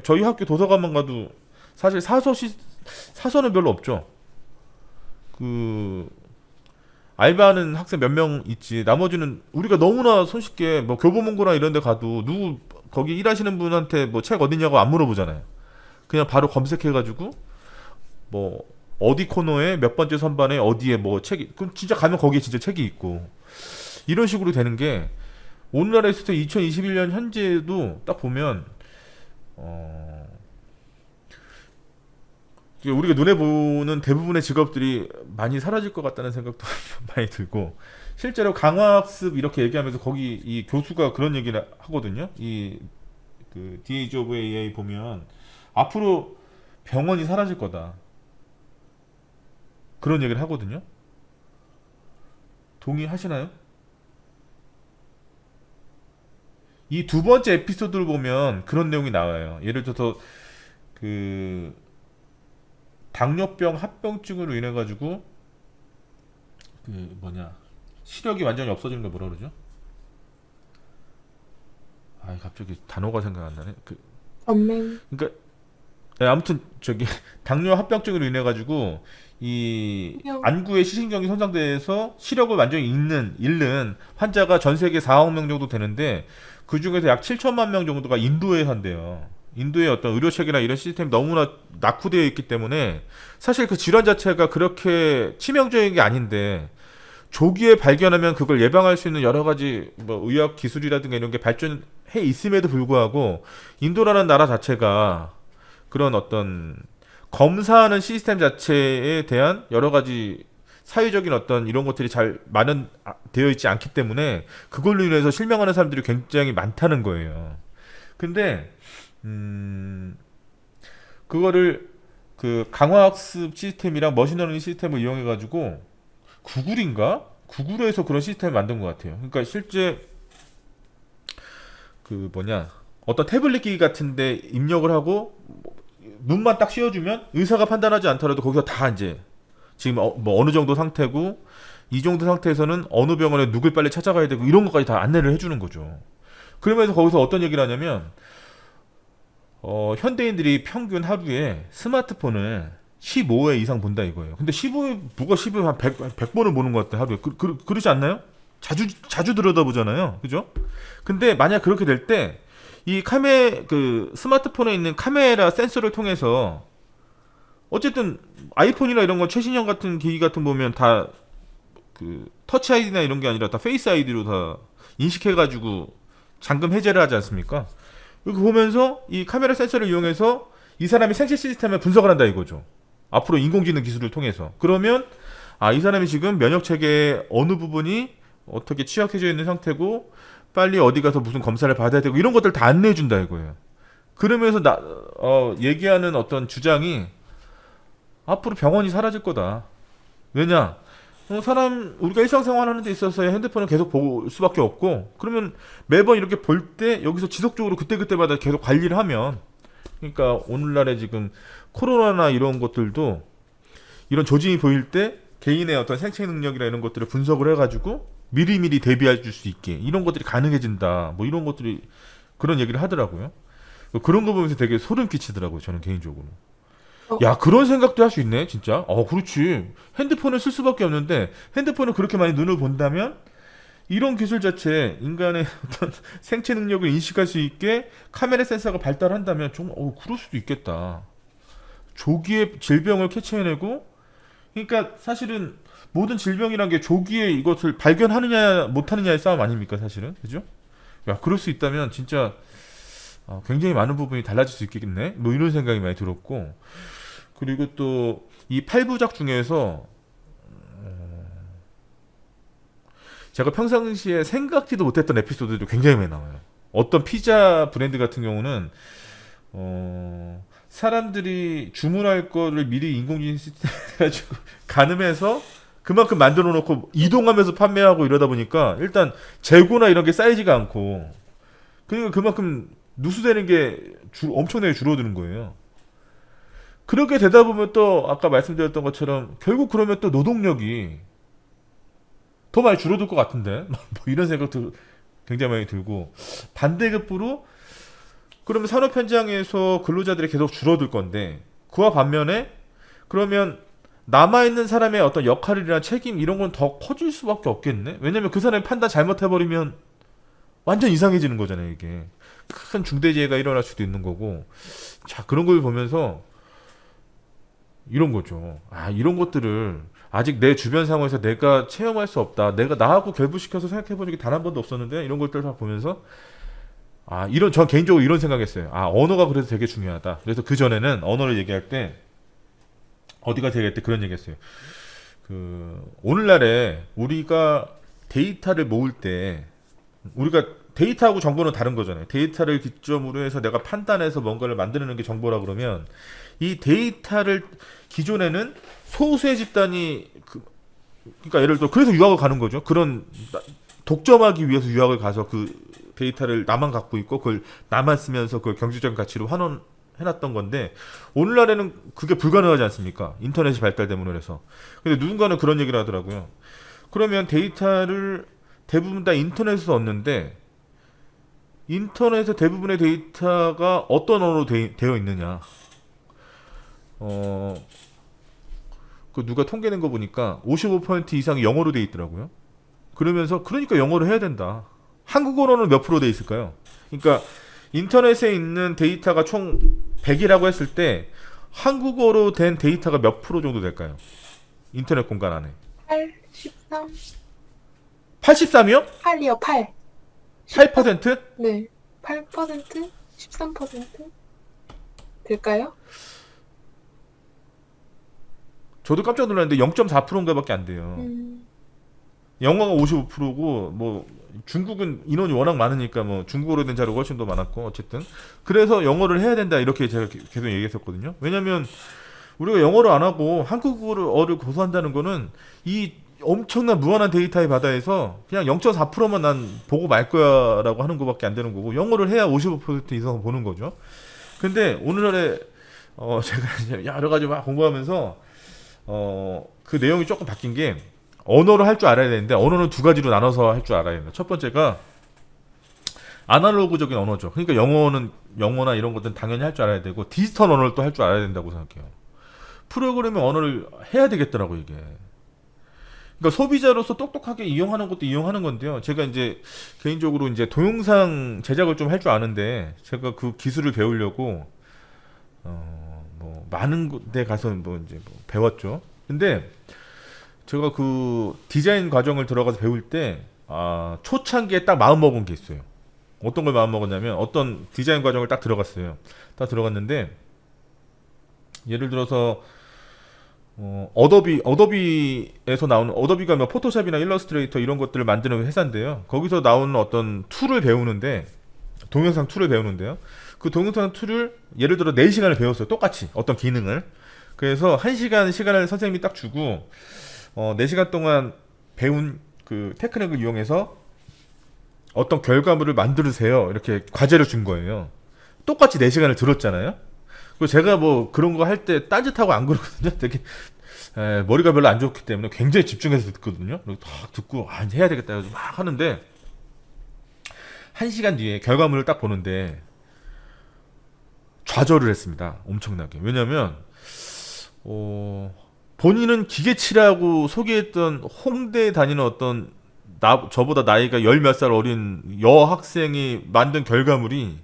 저희 학교 도서관만 가도 사실 사서는 별로 없죠. 그, 알바하는 학생 몇 명 있지. 나머지는 우리가 너무나 손쉽게 뭐 교보문고나 이런 데 가도 거기 일하시는 분한테 뭐 책 어디냐고 안 물어보잖아요. 그냥 바로 검색해가지고 뭐 어디 코너에 몇 번째 선반에 어디에 뭐 책이, 그럼 진짜 가면 거기에 진짜 책이 있고 이런 식으로 되는 게 오늘날에 있을 때 2021년 현재도 딱 보면 우리가 눈에 보는 대부분의 직업들이 많이 사라질 것 같다는 생각도 많이 들고 실제로 강화학습 이렇게 얘기하면서 거기 이 교수가 그런 얘기를 하거든요. 이 그 The Age of AI 보면 앞으로 병원이 사라질 거다. 그런 얘기를 하거든요. 동의하시나요? 이 두 번째 에피소드를 보면 그런 내용이 나와요. 예를 들어서 그 당뇨병 합병증으로 인해 가지고 그 뭐냐 시력이 완전히 없어지는 걸 뭐라 그러죠? 아, 갑자기 단어가 생각 안 나네. 전맹. 그러니까 네, 아무튼 저기 당뇨 합병증으로 인해 가지고 이 신경. 안구의 시신경이 손상돼서 시력을 완전히 잃는 환자가 전 세계 4억 명 정도 되는데 그 중에서 약 7천만 명 정도가 인도에 산대요. 인도의 어떤 의료체계나 이런 시스템이 너무나 낙후되어 있기 때문에 사실 그 질환 자체가 그렇게 치명적인 게 아닌데 조기에 발견하면 그걸 예방할 수 있는 여러 가지 뭐 의학 기술이라든가 이런 게 발전해 있음에도 불구하고 인도라는 나라 자체가 그런 어떤 검사하는 시스템 자체에 대한 여러 가지 사회적인 어떤 이런 것들이 잘 되어 있지 않기 때문에 그걸로 인해서 실명하는 사람들이 굉장히 많다는 거예요. 근데 그거를 그 강화학습 시스템이랑 머신러닝 시스템을 이용해 가지고 구글에서 그런 시스템을 만든 것 같아요. 그러니까 실제 그 뭐냐 어떤 태블릿 기기 같은데 입력을 하고 눈만 딱 씌워주면 의사가 판단하지 않더라도 거기서 다 이제 지금 뭐 어느 정도 상태고 이 정도 상태에서는 어느 병원에 누굴 빨리 찾아가야 되고 이런 것까지 다 안내를 해주는 거죠. 그러면서 거기서 어떤 얘기를 하냐면 현대인들이 평균 하루에 스마트폰을 15회 이상 본다 이거예요. 근데 15회 누가 15회 한 100번을 보는 것 같아 하루에. 그러지 않나요? 자주 들여다보잖아요. 그죠? 근데 만약 그렇게 될 때 이 그 스마트폰에 있는 카메라 센서를 통해서 어쨌든 아이폰이나 이런 거 최신형 같은 기기 같은 보면 다 그 터치 아이디나 이런 게 아니라 다 페이스 아이디로 다 인식해가지고 잠금 해제를 하지 않습니까? 이렇게 보면서 이 카메라 센서를 이용해서 이 사람의 생체 시스템을 분석을 한다 이거죠. 앞으로 인공지능 기술을 통해서. 그러면 이 사람이 지금 면역 체계의 어느 부분이 어떻게 취약해져 있는 상태고 빨리 어디 가서 무슨 검사를 받아야 되고 이런 것들 다 안내해 준다 이거예요. 그러면서 얘기하는 어떤 주장이 앞으로 병원이 사라질 거다. 왜냐? 우리가 일상생활 하는 데 있어서 핸드폰을 계속 볼 수밖에 없고, 그러면 매번 이렇게 볼 때 여기서 지속적으로 그때그때마다 계속 관리를 하면, 그러니까 오늘날에 지금 코로나나 이런 것들도 이런 조짐이 보일 때 개인의 어떤 생체 능력이나 이런 것들을 분석을 해가지고 미리미리 대비해 줄 수 있게 이런 것들이 가능해진다. 뭐 이런 것들이 그런 얘기를 하더라고요. 그런 거 보면서 되게 소름 끼치더라고요. 저는 개인적으로. 야, 그런 생각도 할 수 있네, 진짜. 그렇지. 핸드폰을 쓸 수밖에 없는데, 핸드폰을 그렇게 많이 눈을 본다면, 이런 기술 자체 인간의 어떤 생체 능력을 인식할 수 있게 카메라 센서가 발달한다면 정말 그럴 수도 있겠다. 조기에 질병을 캐치해내고, 그러니까 사실은 모든 질병이란 게 조기에 이것을 발견하느냐 못하느냐의 싸움 아닙니까 사실은, 그죠? 야, 그럴 수 있다면 진짜 굉장히 많은 부분이 달라질 수 있겠네. 뭐 이런 생각이 많이 들었고, 그리고 또 이 8부작 중에서 제가 평상시에 생각지도 못했던 에피소드도 굉장히 많이 나와요. 어떤 피자 브랜드 같은 경우는 사람들이 주문할 거를 미리 인공지능 시스템 해가지고 가늠해서 그만큼 만들어 놓고 이동하면서 판매하고 이러다 보니까 일단 재고나 이런 게 쌓이지가 않고, 그러니까 그만큼 누수되는 게 엄청나게 줄어드는 거예요. 그렇게 되다 보면 또 아까 말씀드렸던 것처럼 결국 그러면 또 노동력이 더 많이 줄어들 것 같은데 뭐 이런 생각도 굉장히 많이 들고, 반대급부로 그러면 산업 현장에서 근로자들이 계속 줄어들 건데, 그와 반면에 그러면 남아있는 사람의 어떤 역할이나 책임 이런 건 더 커질 수밖에 없겠네. 왜냐면 그 사람이 판단 잘못해버리면 완전 이상해지는 거잖아요. 이게 큰 중대재해가 일어날 수도 있는 거고. 자, 그런 걸 보면서 이런 거죠. 이런 것들을 아직 내 주변 상황에서 내가 체험할 수 없다. 내가 나하고 결부시켜서 생각해본 적이 단 한 번도 없었는데, 이런 것들을 다 보면서 전 개인적으로 이런 생각했어요. 언어가 그래서 되게 중요하다. 그래서 그 전에는 언어를 얘기할 때 어디가 얘기할 때 그런 얘기했어요. 오늘날에 우리가 데이터를 모을 때, 우리가 데이터하고 정보는 다른 거잖아요. 데이터를 기점으로 해서 내가 판단해서 뭔가를 만드는 게 정보라 그러면, 이 데이터를 기존에는 소수의 집단이 그러니까 예를 들어 그래서 유학을 가는 거죠. 그런 독점하기 위해서 유학을 가서 그 데이터를 나만 갖고 있고 그걸 나만 쓰면서 그걸 경제적 가치로 환원해놨던 건데, 오늘날에는 그게 불가능하지 않습니까? 인터넷이 발달됨으로 해서. 근데 누군가는 그런 얘기를 하더라고요. 그러면 데이터를 대부분 다 인터넷에서 얻는데, 인터넷의 대부분의 데이터가 어떤 언어로 되어 있느냐? 그 누가 통계낸 거 보니까 55% 이상이 영어로 돼 있더라고요. 그러면서 그러니까 영어를 해야 된다. 한국어로는 몇 프로 돼 있을까요? 그러니까 인터넷에 있는 데이터가 총 100이라고 했을 때 한국어로 된 데이터가 몇 프로 정도 될까요? 인터넷 공간 안에. 8, 13. 83이요? 8이요, 8. 8%? 네. 8%? 13%? 될까요? 저도 깜짝 놀랐는데 0.4%인가 밖에 안 돼요. 영어가 55%고, 뭐 중국은 인원이 워낙 많으니까 뭐 중국어로 된 자료가 훨씬 더 많았고, 어쨌든 그래서 영어를 해야 된다 이렇게 제가 계속 얘기했었거든요. 왜냐면 우리가 영어를 안 하고 한국어를 고수한다는 거는 이 엄청난 무한한 데이터의 바다에서 그냥 0.4%만 난 보고 말 거야라고 하는 것밖에 안 되는 거고, 영어를 해야 55% 이상 보는 거죠. 근데 오늘날에 제가 여러 가지 막 공부하면서 그 내용이 조금 바뀐 게, 언어를 할 줄 알아야 되는데 언어는 두 가지로 나눠서 할 줄 알아야 됩니다. 첫 번째가 아날로그적인 언어죠. 그러니까 영어나 이런 것들은 당연히 할 줄 알아야 되고, 디지털 언어를 또 할 줄 알아야 된다고 생각해요. 프로그래밍 언어를 해야 되겠더라고 이게. 그러니까 소비자로서 똑똑하게 이용하는 것도 이용하는 건데요. 제가 이제 개인적으로 이제 동영상 제작을 좀 할 줄 아는데, 제가 그 기술을 배우려고 뭐 많은 데 가서 뭐 이제 뭐 배웠죠. 근데 제가 그 디자인 과정을 들어가서 배울 때 초창기에 딱 마음 먹은 게 있어요. 어떤 걸 마음 먹었냐면, 어떤 디자인 과정을 딱 들어갔어요. 딱 들어갔는데, 예를 들어서 어도비에서 나오는, 어도비가 뭐 포토샵이나 일러스트레이터 이런 것들을 만드는 회사인데요. 거기서 나오는 어떤 툴을 배우는데, 동영상 툴을 배우는데요. 그 동영상 툴을 예를 들어 4시간을 배웠어요. 똑같이 어떤 기능을. 그래서 1시간 시간을 선생님이 딱 주고 4시간 동안 배운 그 테크닉을 이용해서 어떤 결과물을 만들으세요. 이렇게 과제를 준 거예요. 똑같이 4시간을 들었잖아요. 그리고 제가 뭐 그런 거 할 때 딴짓하고 안 그러거든요. 되게 머리가 별로 안 좋기 때문에 굉장히 집중해서 듣거든요. 그리고 딱 듣고 해야 되겠다 해서 막 하는데, 1시간 뒤에 결과물을 딱 보는데 좌절을 했습니다. 엄청나게. 왜냐면 본인은 기계치라고 소개했던 홍대에 다니는 어떤 저보다 나이가 열 몇 살 어린 여학생이 만든 결과물이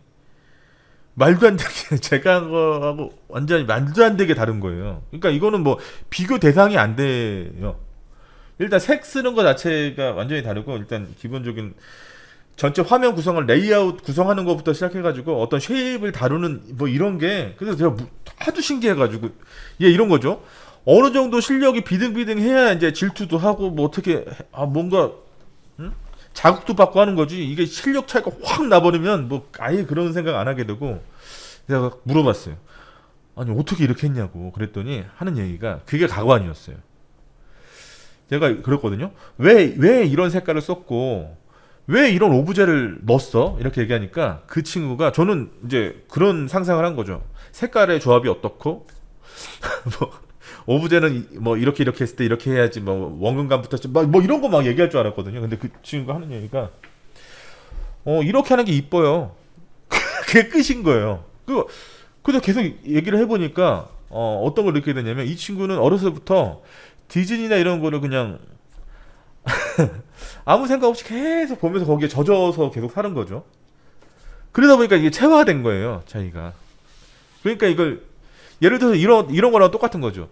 말도 안 되게 제가 한 거하고 완전히 말도 안 되게 다른 거예요. 그러니까 이거는 뭐 비교 대상이 안 돼요. 일단 색 쓰는 거 자체가 완전히 다르고 일단 기본적인 전체 화면 구성을 레이아웃 구성하는 것부터 시작해가지고 어떤 쉐입을 다루는 뭐 이런 게 그래서 제가 하도 신기해가지고 얘 이런 거죠. 어느 정도 실력이 비등비등해야 이제 질투도 하고 뭐 어떻게 뭔가 자극도 받고 하는 거지. 이게 실력 차이가 확 나버리면 뭐 아예 그런 생각 안 하게 되고 내가 물어봤어요. 아니 어떻게 이렇게 했냐고 그랬더니 하는 얘기가 그게 가관이었어요. 제가 그랬거든요. 왜 이런 색깔을 썼고 왜 이런 오브제를 넣었어? 이렇게 얘기하니까 그 친구가 저는 이제 그런 상상을 한 거죠. 색깔의 조합이 어떻고 뭐 오브제는 뭐 이렇게 했을 때 이렇게 해야지 뭐 원근감부터 뭐 이런 거 막 얘기할 줄 알았거든요. 근데 그 친구가 하는 얘기가 이렇게 하는 게 이뻐요. 그게 끝인 거예요. 그래서 계속 얘기를 해보니까 어떤 걸 느끼게 되냐면 이 친구는 어렸을 때부터 디즈니나 이런 거를 그냥 아무 생각 없이 계속 보면서 거기에 젖어서 계속 사는 거죠. 그러다 보니까 이게 체화된 거예요, 자기가. 그러니까 이걸 예를 들어서 이런 거랑 똑같은 거죠.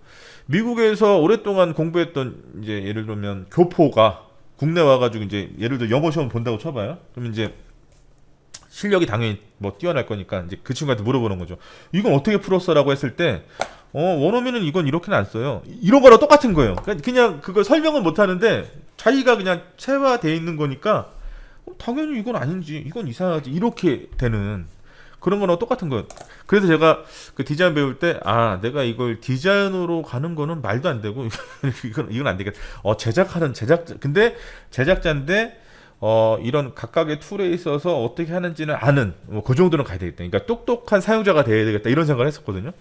미국에서 오랫동안 공부했던 이제 예를 들면 교포가 국내 와가지고 이제 예를 들어 영어 시험 본다고 쳐봐요. 그럼 이제 실력이 당연히 뭐 뛰어날 거니까 이제 그 친구한테 물어보는 거죠. 이건 어떻게 풀었어라고 했을 때 원어민은 이건 이렇게는 안 써요. 이런 거랑 똑같은 거예요. 그냥 그걸 설명은 못 하는데 자기가 그냥 체화돼 있는 거니까 당연히 이건 아닌지 이건 이상하지 이렇게 되는 그런 거랑 똑같은 거예요. 그래서 제가 그 디자인 배울 때 내가 이걸 디자인으로 가는 거는 말도 안 되고 이건 안 되겠다. 제작하는 제작자 근데 제작자인데 이런 각각의 툴에 있어서 어떻게 하는지는 아는 뭐 그 정도는 가야 되겠다. 그러니까 똑똑한 사용자가 돼야 되겠다 이런 생각을 했었거든요.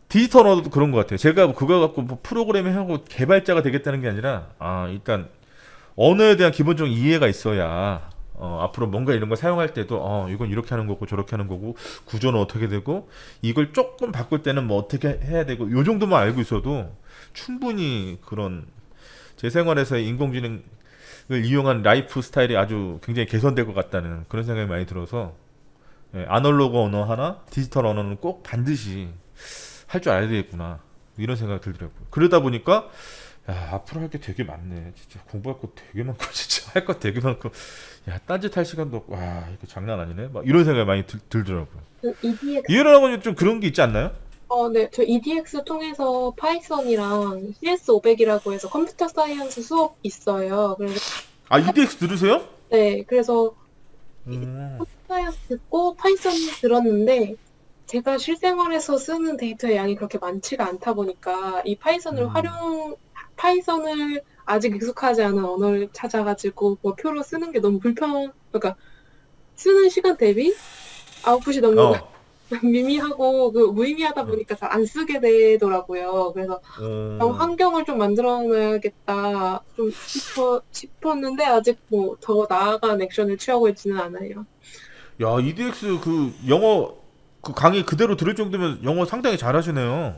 디지털 언어도 그런 것 같아요. 제가 그거 갖고 뭐 프로그래밍 하고 개발자가 되겠다는 게 아니라 일단 언어에 대한 기본적인 이해가 있어야 앞으로 뭔가 이런 걸 사용할 때도 이건 이렇게 하는 거고 저렇게 하는 거고 구조는 어떻게 되고 이걸 조금 바꿀 때는 뭐 어떻게 해야 되고 요 정도만 알고 있어도 충분히 그런 제 생활에서의 인공지능을 이용한 라이프 스타일이 아주 굉장히 개선될 것 같다는 그런 생각이 많이 들어서 아날로그 언어 하나 디지털 언어는 꼭 반드시 할 줄 알아야 되겠구나 이런 생각이 들더라고요. 그러다 보니까 앞으로 할 게 되게 많네. 진짜 공부할 거 되게 많고 진짜 할 거 되게 많고 딴짓할 시간도 없고 이거 장난 아니네. 막 이런 생각이 많이 들더라고요. EDX, 이해를 하면 좀 그런 게 있지 않나요? 네, 저 EDX 통해서 파이썬이랑 CS500이라고 해서 컴퓨터 사이언스 수업 있어요. 그래서 EDX 들으세요? 네, 그래서 음. 컴퓨터 사이언스 듣고 파이썬 들었는데 제가 실생활에서 쓰는 데이터의 양이 그렇게 많지가 않다 보니까 이 파이썬을 아직 익숙하지 않은 언어를 찾아가지고 뭐 표로 쓰는 게 너무 그러니까 쓰는 시간 대비 아웃풋이 너무 미미하고 무의미하다 보니까 잘 안 쓰게 되더라고요. 그래서 환경을 좀 만들어놔야겠다 좀 싶었는데 아직 뭐 더 나아간 액션을 취하고 있지는 않아요. 야, EDX 그 영어 그 강의 그대로 들을 정도면 영어 상당히 잘하시네요.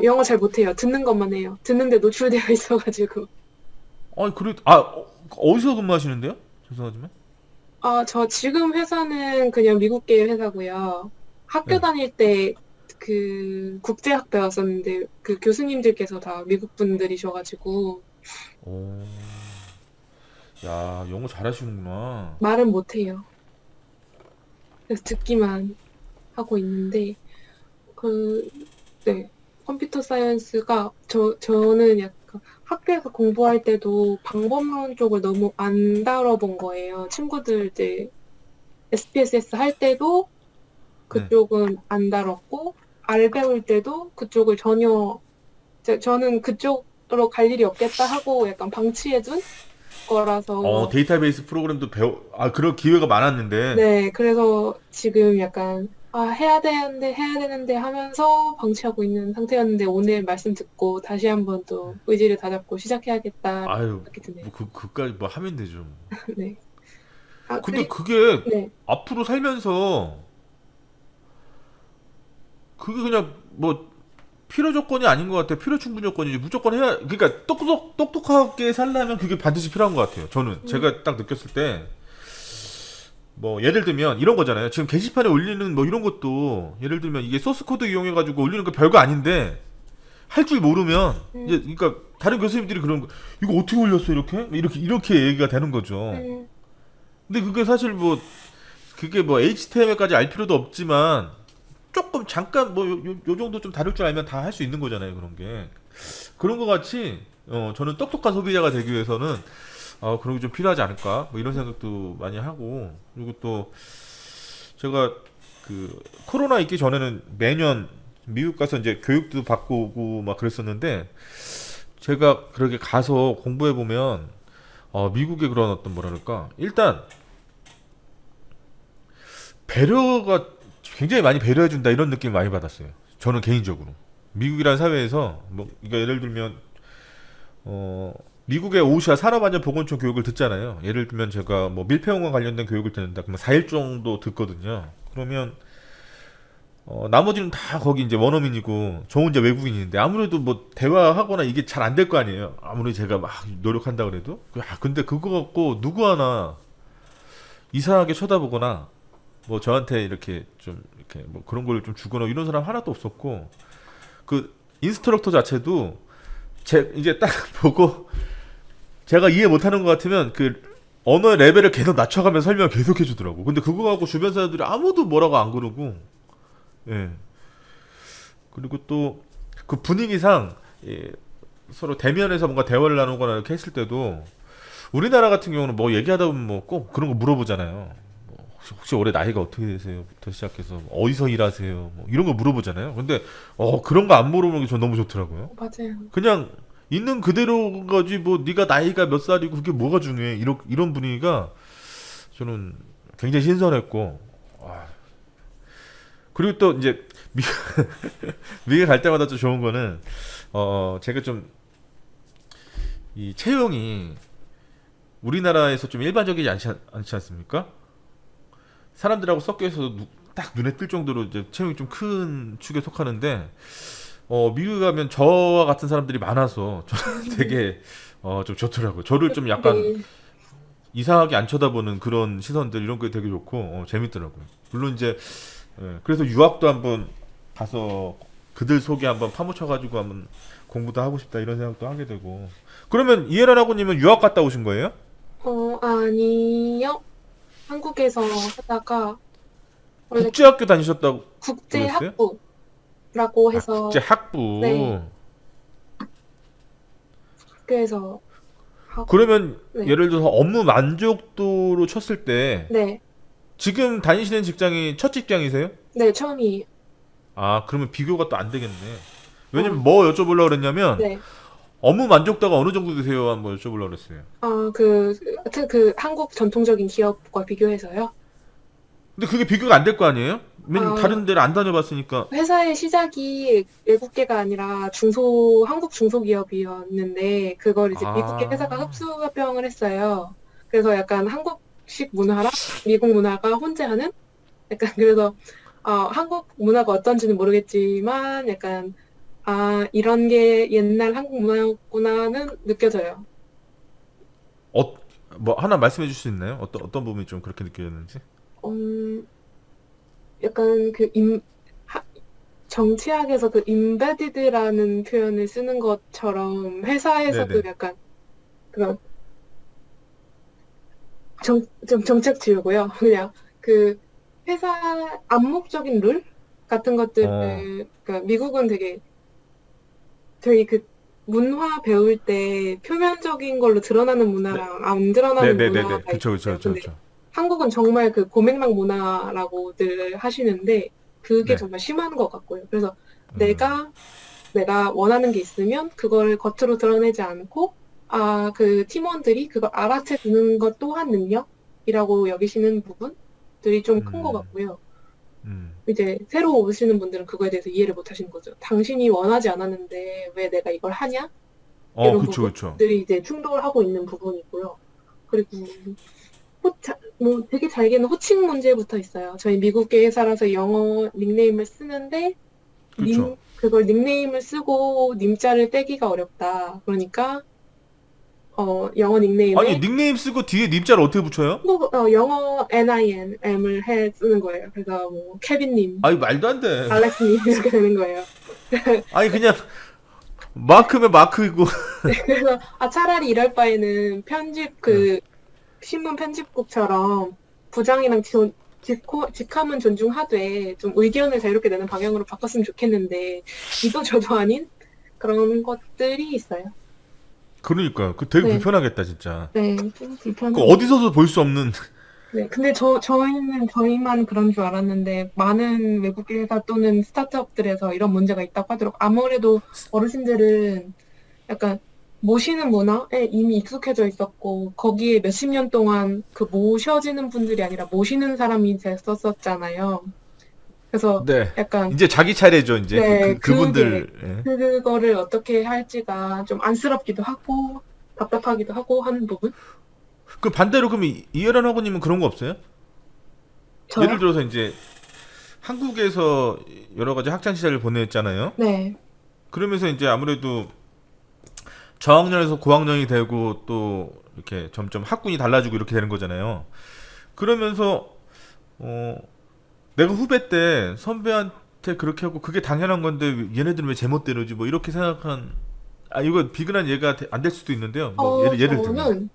영어 잘 못해요. 듣는 것만 해요. 듣는데 노출되어 있어가지고. 그래. 어디서 근무하시는데요? 죄송하지만. 저 지금 회사는 그냥 미국계 회사고요. 학교 네. 다닐 때 그 국제학 배웠었는데 그 교수님들께서 다 미국 분들이셔가지고 오. 야, 영어 잘하시는구나. 말은 못해요. 그래서 듣기만 하고 있는데 네, 컴퓨터 사이언스가 저는 약간 학교에서 공부할 때도 방법론 쪽을 너무 안 다뤄본 거예요. 친구들 이제 SPSS 할 때도 그쪽은 안 다뤘고 R 배울 때도 그쪽을 전혀 저는 그쪽으로 갈 일이 없겠다 하고 약간 방치해둔 거라서 데이터베이스 프로그램도 그런 기회가 많았는데. 네, 그래서 지금 약간 해야 되는데 하면서 방치하고 있는 상태였는데 오늘 말씀 듣고 다시 한번 또 의지를 다잡고 시작해야겠다 아유, 생각이 드네요. 뭐 그까지 뭐 하면 되죠. 네. 근데 그게 네. 앞으로 살면서 그게 그냥 뭐 필요 조건이 아닌 것 같아요. 필요 충분 조건이지. 무조건 해야, 그러니까 똑똑하게 살려면 그게 반드시 필요한 것 같아요. 저는 제가 딱 느꼈을 때 뭐 예를 들면 이런 거잖아요. 지금 게시판에 올리는 뭐 이런 것도 예를 들면 이게 소스 코드 이용해 가지고 올리는 거 별거 아닌데 할 줄 모르면 이제 그러니까 다른 교수님들이 그런 거 이거 어떻게 올렸어 이렇게 얘기가 되는 거죠. 근데 그게 사실 뭐 그게 뭐 HTML까지 알 필요도 없지만 조금 잠깐 뭐 요 정도 좀 다룰 줄 알면 다 할 수 있는 거잖아요. 그런 게 그런 거 같이 저는 똑똑한 소비자가 되기 위해서는 그런 게 좀 필요하지 않을까 뭐 이런 생각도 많이 하고 그리고 또 제가 그 코로나 있기 전에는 매년 미국 가서 이제 교육도 받고 오고 막 그랬었는데 제가 그렇게 가서 공부해 보면 미국의 그런 어떤 뭐랄까 일단 배려가 굉장히 많이 배려해 준다 이런 느낌 많이 받았어요. 저는 개인적으로 미국이라는 사회에서 뭐 그러니까 예를 들면 미국의 오샤 산업안전보건청 교육을 듣잖아요. 예를 들면 제가 뭐 밀폐용과 관련된 교육을 듣는다 그러면 4일 정도 듣거든요. 그러면 나머지는 다 거기 이제 원어민이고 저 혼자 외국인인데 아무래도 뭐 대화하거나 이게 잘 안 될 거 아니에요. 아무리 제가 막 노력한다 그래도 근데 그거 갖고 누구 하나 이상하게 쳐다보거나 뭐 저한테 이렇게 좀 이렇게 뭐 그런 걸 좀 주거나 이런 사람 하나도 없었고 그 인스트럭터 자체도 제 이제 딱 보고 제가 이해 못하는 것 같으면 그 언어의 레벨을 계속 낮춰가면서 설명을 계속 해주더라고. 근데 그거 갖고 주변 사람들이 아무도 뭐라고 안 그러고 예. 그리고 또 그 분위기상 예, 서로 대면에서 뭔가 대화를 나누거나 이렇게 했을 때도 우리나라 같은 경우는 뭐 얘기하다 보면 뭐 꼭 그런 거 물어보잖아요. 뭐 혹시 올해 나이가 어떻게 되세요?부터 시작해서 어디서 일하세요? 뭐 이런 거 물어보잖아요. 근데 그런 거 안 물어보는 게 전 너무 좋더라고요. 맞아요. 그냥 있는 그대로 가지 뭐 네가 나이가 몇 살이고 그게 뭐가 중요해? 이런 분위기가 저는 굉장히 신선했고 그리고 또 이제 미국 갈 때마다 좀 좋은 거는 제가 좀 이 채용이 우리나라에서 좀 일반적이지 않지 않습니까? 사람들하고 섞여 있어서 딱 눈에 띌 정도로 이제 채용이 좀 큰 축에 속하는데 미국에 가면 저와 같은 사람들이 많아서 저는 되게 좀 좋더라고요. 저를 좀 약간 네. 이상하게 안 쳐다보는 그런 시선들 이런 게 되게 좋고 재밌더라고요. 물론 이제 그래서 유학도 한번 가서 그들 속에 한번 파묻혀가지고 한번 공부도 하고 싶다 이런 생각도 하게 되고. 그러면 이해란 학우님은 유학 갔다 오신 거예요? 아니요. 한국에서 하다가 원래 국제학교 다니셨다고 그랬어요? 국제학부라고 해서 네, 국제학부. 학교에서 하고 그러면 네, 예를 들어서 업무 만족도로 쳤을 때 네, 지금 다니시는 직장이 첫 직장이세요? 네, 처음이에요. 그러면 비교가 또 안 되겠네. 어, 왜냐면 뭐 여쭤보려고 그랬냐면 네. 업무 만족도가 어느 정도 되세요? 한번 여쭤보려고 그랬어요. 그 한국 전통적인 기업과 비교해서요. 근데 그게 비교가 안 될 거 아니에요? 왜냐면 아, 다른 데를 안 다녀봤으니까. 회사의 시작이 외국계가 아니라 한국 중소기업이었는데, 그걸 이제 미국계 회사가 아, 흡수합병을 했어요. 그래서 약간 한국식 문화랑 미국 문화가 혼재하는? 약간 그래서, 한국 문화가 어떤지는 모르겠지만, 약간, 이런 게 옛날 한국 문화였구나는 느껴져요. 어, 뭐 하나 말씀해 줄 수 있나요? 어떤 부분이 좀 그렇게 느껴졌는지? 음, 약간 하- 정치학에서 그 embedded라는 표현을 쓰는 것처럼 회사에서도 네네. 약간 그런 좀 정책 지우고요. 그냥 그 회사 암묵적인 룰 같은 어, 것들을 그러니까 미국은 되게 저희 그 문화 배울 때 표면적인 걸로 드러나는 네, 문화랑 안 드러나는 네네네네. 문화가 그쵸, 그쵸, 있잖아요. 그쵸, 근데 그쵸. 한국은 정말 그 고맥락 문화라고들 하시는데 그게 네. 정말 심한 것 같고요. 그래서 음, 내가 내가 원하는 게 있으면 그걸 겉으로 드러내지 않고 그 팀원들이 그걸 알아채 주는 것 또한 능력이라고 여기시는 부분들이 좀 큰 것 음, 같고요. 음. 이제 새로 오시는 분들은 그거에 대해서 이해를 못 하시는 거죠. 당신이 원하지 않았는데 왜 내가 이걸 하냐? 이런 그쵸, 그쵸. 부분들이 이제 충돌하고 있는 부분이고요. 그리고 뭐 되게 잘게는 호칭 문제부터 있어요. 저희 미국계 회사라서 영어 닉네임을 쓰는데 그쵸. 그걸 닉네임을 쓰고 님자를 떼기가 어렵다. 그러니까 영어 아니 닉네임에 닉네임 쓰고 뒤에 님자를 어떻게 붙여요? 영어 NIM을 쓰는 거예요. 그래서 뭐 케빈님, 아니 말도 안 돼. 알렉스님 이렇게 되는 거예요. 아니 그냥 마크면 마크이고. 그래서 차라리 이럴 바에는 편집 신문 편집국처럼 부장이랑 직함은 존중하되 좀 의견을 자유롭게 내는 방향으로 바꿨으면 좋겠는데 이도 저도 아닌 그런 것들이 있어요. 그러니까 그 되게 네. 불편하겠다 진짜. 네, 좀 그 불편해요. 어디서도 볼 수 없는. 네, 근데 저희는 저희만 그런 줄 알았는데 많은 외국 회사 또는 스타트업들에서 이런 문제가 있다고 하더라고요. 아무래도 어르신들은 약간 모시는 문화에 이미 익숙해져 있었고 거기에 몇십 년 동안 그 모셔지는 분들이 아니라 모시는 사람이 됐었잖아요. 그래서 네. 약간 이제 자기 차례죠 이제 네, 그분들. 예. 그거를 어떻게 할지가 좀 안쓰럽기도 하고 답답하기도 하고 하는 부분. 그 반대로 그럼 이해란 학우님은 그런 거 없어요? 저요? 예를 들어서 이제 한국에서 여러 가지 학창 시절을 보냈잖아요. 네, 그러면서 이제 아무래도 저학년에서 고학년이 되고 또 이렇게 점점 학군이 달라지고 이렇게 되는 거잖아요. 그러면서 내가 후배 때 선배한테 그렇게 하고 그게 당연한 건데 얘네들은 왜 제멋대로지 뭐 이렇게 생각한 이거 비근한 예가 안 될 수도 있는데요. 뭐 예를 들면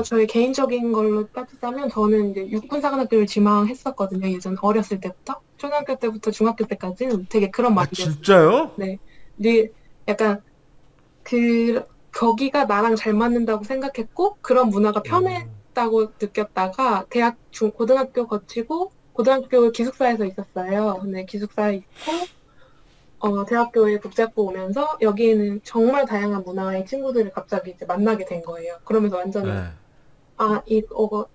저의 개인적인 걸로 따지자면 저는 이제 육군사관학교를 지망했었거든요. 예전 어렸을 때부터 초등학교 때부터 중학교 때까지는 되게 그런 마인드였어요. 진짜요? 네, 네, 약간 거기가 나랑 잘 맞는다고 생각했고 그런 문화가 편했다고 느꼈다가 고등학교 거치고 고등학교 기숙사에서 있었어요. 근데 기숙사에 있고 대학교에 국제학부 오면서 여기에는 정말 다양한 문화의 친구들을 갑자기 이제 만나게 된 거예요. 그러면서 완전히 네. 이거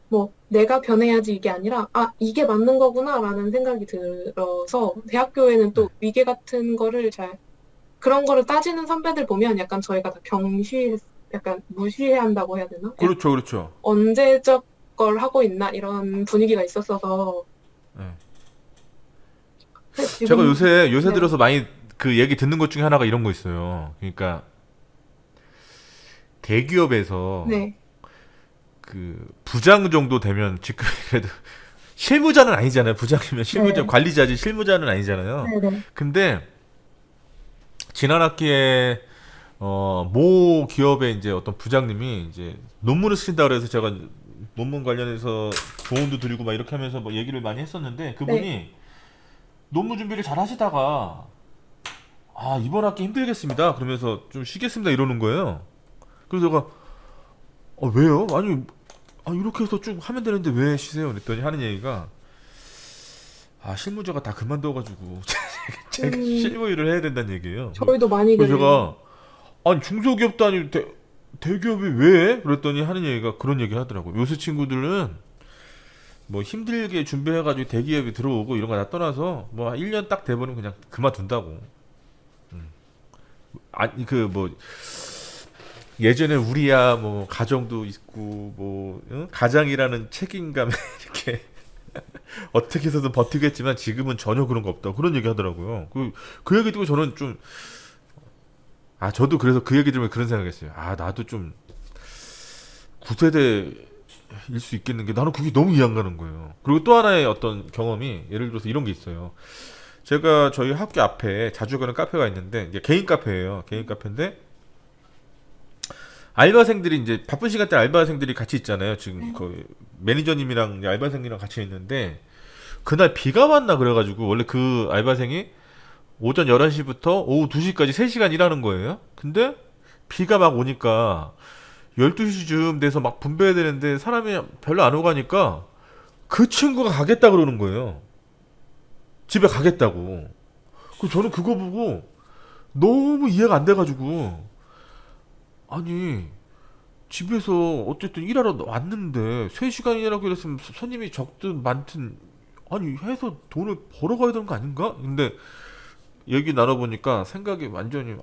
뭐 내가 변해야지 이게 아니라 이게 맞는 거구나라는 생각이 들어서 대학교에는 또 위계 같은 거를 그런 거를 따지는 선배들 보면 약간 저희가 다 약간 무시해야 한다고 해야 되나? 그렇죠, 그렇죠. 언제적 걸 하고 있나 이런 분위기가 있었어서 네. 지금 제가 요새 네. 들어서 많이 그 얘기 듣는 것 중에 하나가 이런 거 있어요. 그러니까 대기업에서 네. 그 부장 정도 되면 지금 그래도 실무자는 아니잖아요. 부장이면 실무자 네. 관리자지 실무자는 아니잖아요. 네네. 근데 지난 학기에 모 기업의 이제 어떤 부장님이 이제 논문을 쓰신다 그래서 제가 논문 관련해서 조언도 드리고 막 이렇게 하면서 뭐 얘기를 많이 했었는데 그분이 논문 준비를 잘 하시다가 이번 학기 힘들겠습니다. 그러면서 좀 쉬겠습니다 이러는 거예요. 그래서 제가 왜요? 아니 이렇게 해서 쭉 하면 되는데 왜 쉬세요? 그랬더니 하는 얘기가 실무자가 다 그만둬가지고 제가 실무 일을 해야 된다는 얘기예요. 저희도 많이 그래서 그래요. 제가 중소기업도 아니고 대기업이 왜? 그랬더니 하는 얘기가 그런 얘기 하더라고요. 요새 친구들은 뭐 힘들게 준비해가지고 대기업에 들어오고 이런 거 다 떠나서 뭐 1년 딱 돼버리면 그냥 그만둔다고. 뭐 예전에 우리야 뭐 가정도 있고 뭐 가장이라는 책임감에 이렇게 어떻게 해서든 버티겠지만 지금은 전혀 그런 거 없다 그런 얘기 하더라고요. 그 얘기 듣고 저는 좀 저도 그래서 그 얘기 들으면 그런 생각했어요. 나도 좀 9세대일 수 있겠는 게 나는 그게 너무 이해 안 가는 거예요. 그리고 또 하나의 어떤 경험이 예를 들어서 이런 게 있어요. 제가 저희 학교 앞에 자주 가는 카페가 있는데 이게 개인 카페예요. 개인 카페인데 알바생들이 이제 바쁜 시간대 알바생들이 같이 있잖아요. 지금 그 매니저님이랑 이제 알바생이랑 같이 있는데 그날 비가 왔나 그래가지고 원래 그 알바생이 오전 11시부터 오후 2시까지 3시간 일하는 거예요. 근데 비가 막 오니까 12시쯤 돼서 막 분배해야 되는데 사람이 별로 안 오가니까 그 친구가 가겠다 그러는 거예요. 집에 가겠다고. 저는 그거 보고 너무 이해가 안 돼가지고 아니 집에서 어쨌든 일하러 왔는데 3시간 일하고 이랬으면 손님이 적든 많든 해서 돈을 벌어가야 되는 거 아닌가? 근데 얘기 나눠보니까 생각이 완전히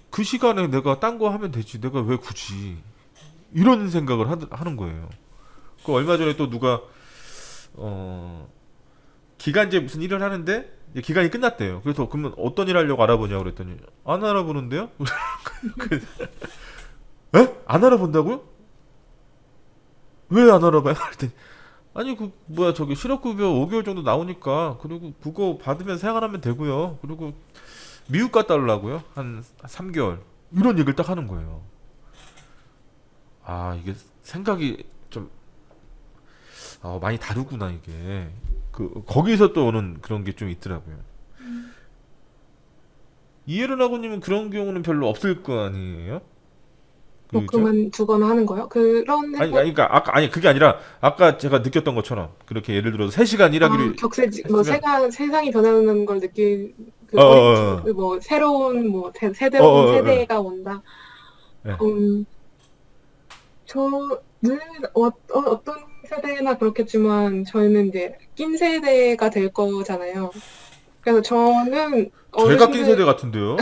그 시간에 내가 딴 거 하면 되지 내가 왜 굳이 이런 생각을 하는 거예요. 얼마 전에 또 누가 기간제 무슨 일을 하는데 이제 기간이 끝났대요. 그래서 그러면 어떤 일 하려고 알아보냐고 그랬더니 안 알아보는데요? 그, 에? 안 알아본다고요? 왜 안 알아봐요? 그랬더니 아니 그 뭐야 저기 실업급여 5개월 정도 나오니까 그리고 그거 받으면 생활하면 되고요. 그리고 미국 갔다 오려고요. 한 3개월. 이런 얘기를 딱 하는 거예요. 아, 이게 생각이 좀 많이 다르구나 이게. 거기서 또 오는 그런 게 좀 있더라고요. 이해를 하고님은 그런 경우는 별로 없을 거 아니에요? 뭐 그죠? 그만두거나 하는 거요. 그런 아니 그러니까 아까 아니 그게 아니라 아까 제가 느꼈던 것처럼 그렇게 예를 들어서 3시간 일하기로 격세지 뭐 했으면 세상이 변하는 걸 느낀 그 어어어 뭐 새로운 뭐 새로운 어어어 세대가 온다. 예. 음, 저는 어떤 세대나 그렇겠지만 저희는 이제 낀 세대가 될 거잖아요. 그래서 저는 제가 낀 세대 어르신들 같은데요?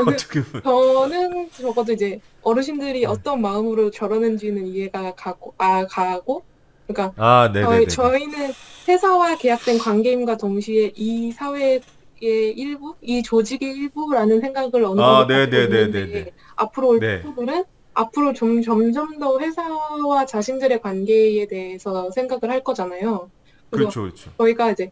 어떻게 저는 적어도 이제 어르신들이 네. 어떤 마음으로 저러는지는 이해가 가고, 그러니까 아, 네네네네. 저희는 회사와 계약된 관계임과 동시에 이 사회의 일부, 이 조직의 일부라는 생각을 어느 정도 아, 가지고 네네네네네. 있는데, 앞으로 올 네. 친구들은 앞으로 점점 더 회사와 자신들의 관계에 대해서 생각을 할 거잖아요. 그래서 그렇죠, 그렇죠. 저희가 이제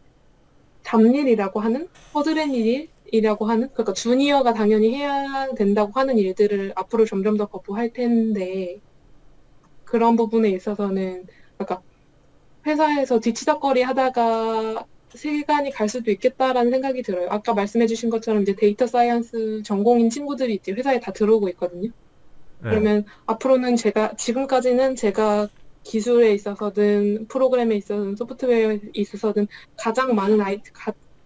잡일이라고 하는 허드렛 일이라고 하는 그러니까 주니어가 당연히 해야 된다고 하는 일들을 앞으로 점점 더 거부할 텐데 그런 부분에 있어서는 그러니까 회사에서 뒤치다꺼리 하다가 시간이 갈 수도 있겠다라는 생각이 들어요. 아까 말씀해주신 것처럼 이제 데이터 사이언스 전공인 친구들이 이제 회사에 다 들어오고 있거든요. 네. 그러면 앞으로는 지금까지는 제가 기술에 있어서든 프로그램에 있어서든 소프트웨어에 있어서든 가장 많은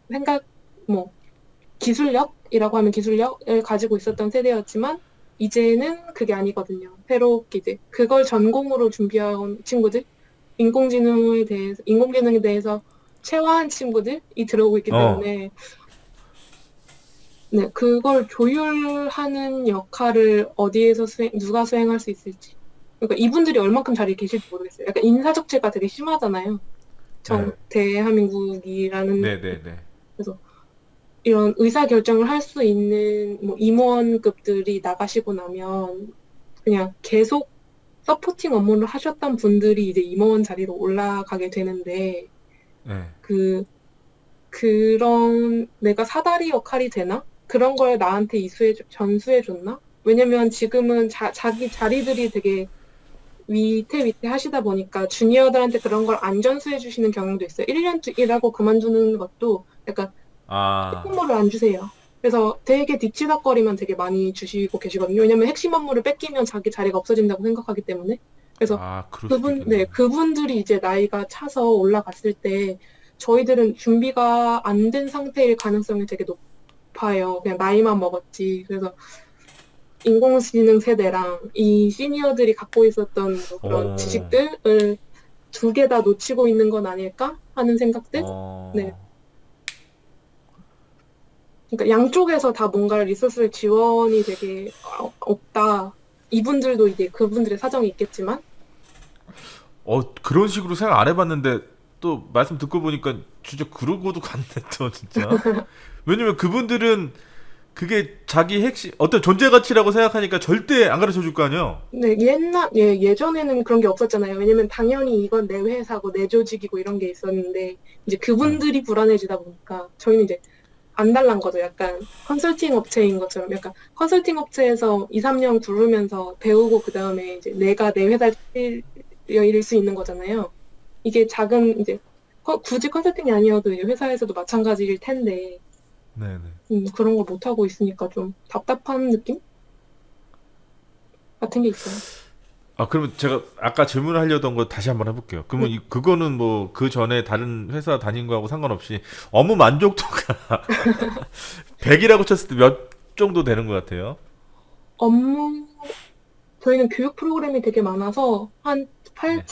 생각, 뭐, 기술력이라고 하면 기술력을 가지고 있었던 세대였지만, 이제는 그게 아니거든요. 새롭게 이제 그걸 전공으로 준비해온 친구들, 인공지능에 대해서 체화한 친구들이 들어오고 있기 어, 때문에, 네, 그걸 조율하는 역할을 어디에서 누가 수행할 수 있을지. 그러니까 이분들이 얼만큼 자리에 계실지 모르겠어요. 약간 인사적체가 되게 심하잖아요. 네. 대한민국이라는, 네네네. 그래서 이런 의사결정을 할 수 있는 뭐 임원급들이 나가시고 나면 그냥 계속 서포팅 업무를 하셨던 분들이 이제 임원 자리로 올라가게 되는데, 네. 그 그런 내가 사다리 역할이 되나? 그런 걸 나한테 전수해 줬나? 왜냐면 지금은 자기 자리들이 되게 위태 하시다 보니까 주니어들한테 그런 걸 안 전수해 주시는 경향도 있어요. 1년 일하고 그만두는 것도 약간 핵심 아, 업무를 안 주세요. 그래서 되게 뒤치다거리만 되게 많이 주시고 계시거든요. 왜냐면 핵심 업무를 뺏기면 자기 자리가 없어진다고 생각하기 때문에. 그래서 그럴 수도 네, 있겠네요. 그분들이 이제 나이가 차서 올라갔을 때 저희들은 준비가 안 된 상태일 가능성이 되게 높아요. 그냥 나이만 먹었지. 그래서 인공지능 세대랑 이 시니어들이 갖고 있었던 뭐 그런 어, 지식들을 두 개 다 놓치고 있는 건 아닐까 하는 생각들? 네. 어, 그러니까 양쪽에서 다 뭔가 리소스 지원이 되게 없다. 이분들도 이제 그분들의 사정이 있겠지만, 그런 식으로 생각 안 해봤는데 또 말씀 듣고 보니까 진짜 그러고도 갔네 또 진짜. 왜냐면 그분들은 그게 자기 핵심 어떤 존재 가치라고 생각하니까 절대 안 가르쳐 줄 거 아니에요. 네, 예전에는 그런 게 없었잖아요. 왜냐면 당연히 이건 내 회사고 내 조직이고 이런 게 있었는데, 이제 네. 그분들이 불안해지다 보니까 저희는 이제 안 달란 거죠. 약간 컨설팅 업체인 것처럼 약간 컨설팅 업체에서 2, 3년 구르면서 배우고 그 다음에 이제 내가 내 회사를 차릴 수 있는 거잖아요. 이게 작은 이제 굳이 컨설팅이 아니어도 이제 회사에서도 마찬가지일 텐데 네네. 그런 걸 못 하고 있으니까 좀 답답한 느낌 같은 게 있어요. 그러면 제가 아까 질문하려던 거 다시 한번 해볼게요. 그러면 네. 그거는 뭐 그 전에 다른 회사 다닌 거하고 상관없이 업무 만족도가 100이라고 쳤을 때 몇 정도 되는 것 같아요? 업무 저희는 교육 프로그램이 되게 많아서 한 네.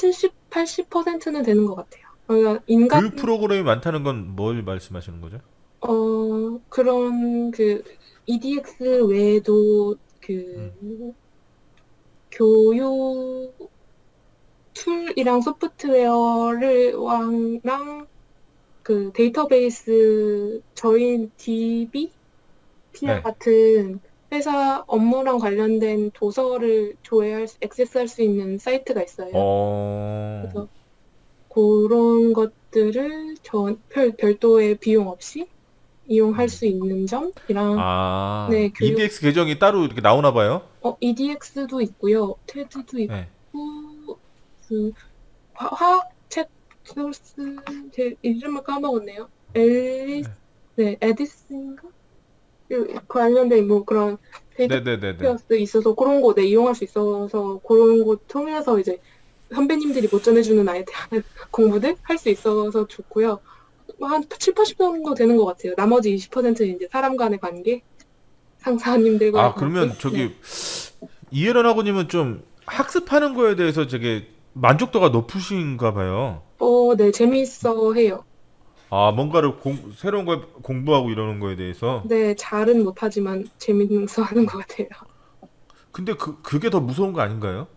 80%는 되는 것 같아요. 그러니까 인간 교육 프로그램이 많다는 건 뭘 말씀하시는 거죠? 그런 EDX 외에도 음. 교육 툴이랑 소프트웨어랑 그 데이터베이스 저희 DB, PR 네. 같은 회사 업무랑 관련된 도서를 액세스할 수 있는 사이트가 있어요. 어. 그래서 그런 것들을 별도의 비용 없이 이용할 수 있는 점이랑, 아, 네, EDX 계정이 따로 이렇게 나오나 봐요? EDX도 있고요. 테드도 있고, 네. 그, 화학책 소스, 제 이름을 까먹었네요. 앨리스, 네, 에디슨인가? 관련된 뭐 그런 네네네네. 데이터베이스 있어서 그런 거 네, 이용할 수 있어서 그런 거 통해서 이제 선배님들이 못 전해주는 아이에 대한 공부들 할 수 있어서 좋고요. 한 7, 80 정도 되는 것 같아요. 나머지 20%는 이제 사람 간의 관계, 상사님들과의 아, 그러면 관계. 네. 저기 이해련 학우님은 좀 학습하는 거에 대해서 되게 만족도가 높으신가 봐요. 네, 재미있어 해요. 아, 뭔가를 새로운 걸 공부하고 이러는 거에 대해서. 네, 잘은 못하지만 재밌어 하는 것 같아요. 근데 그게 더 무서운 거 아닌가요?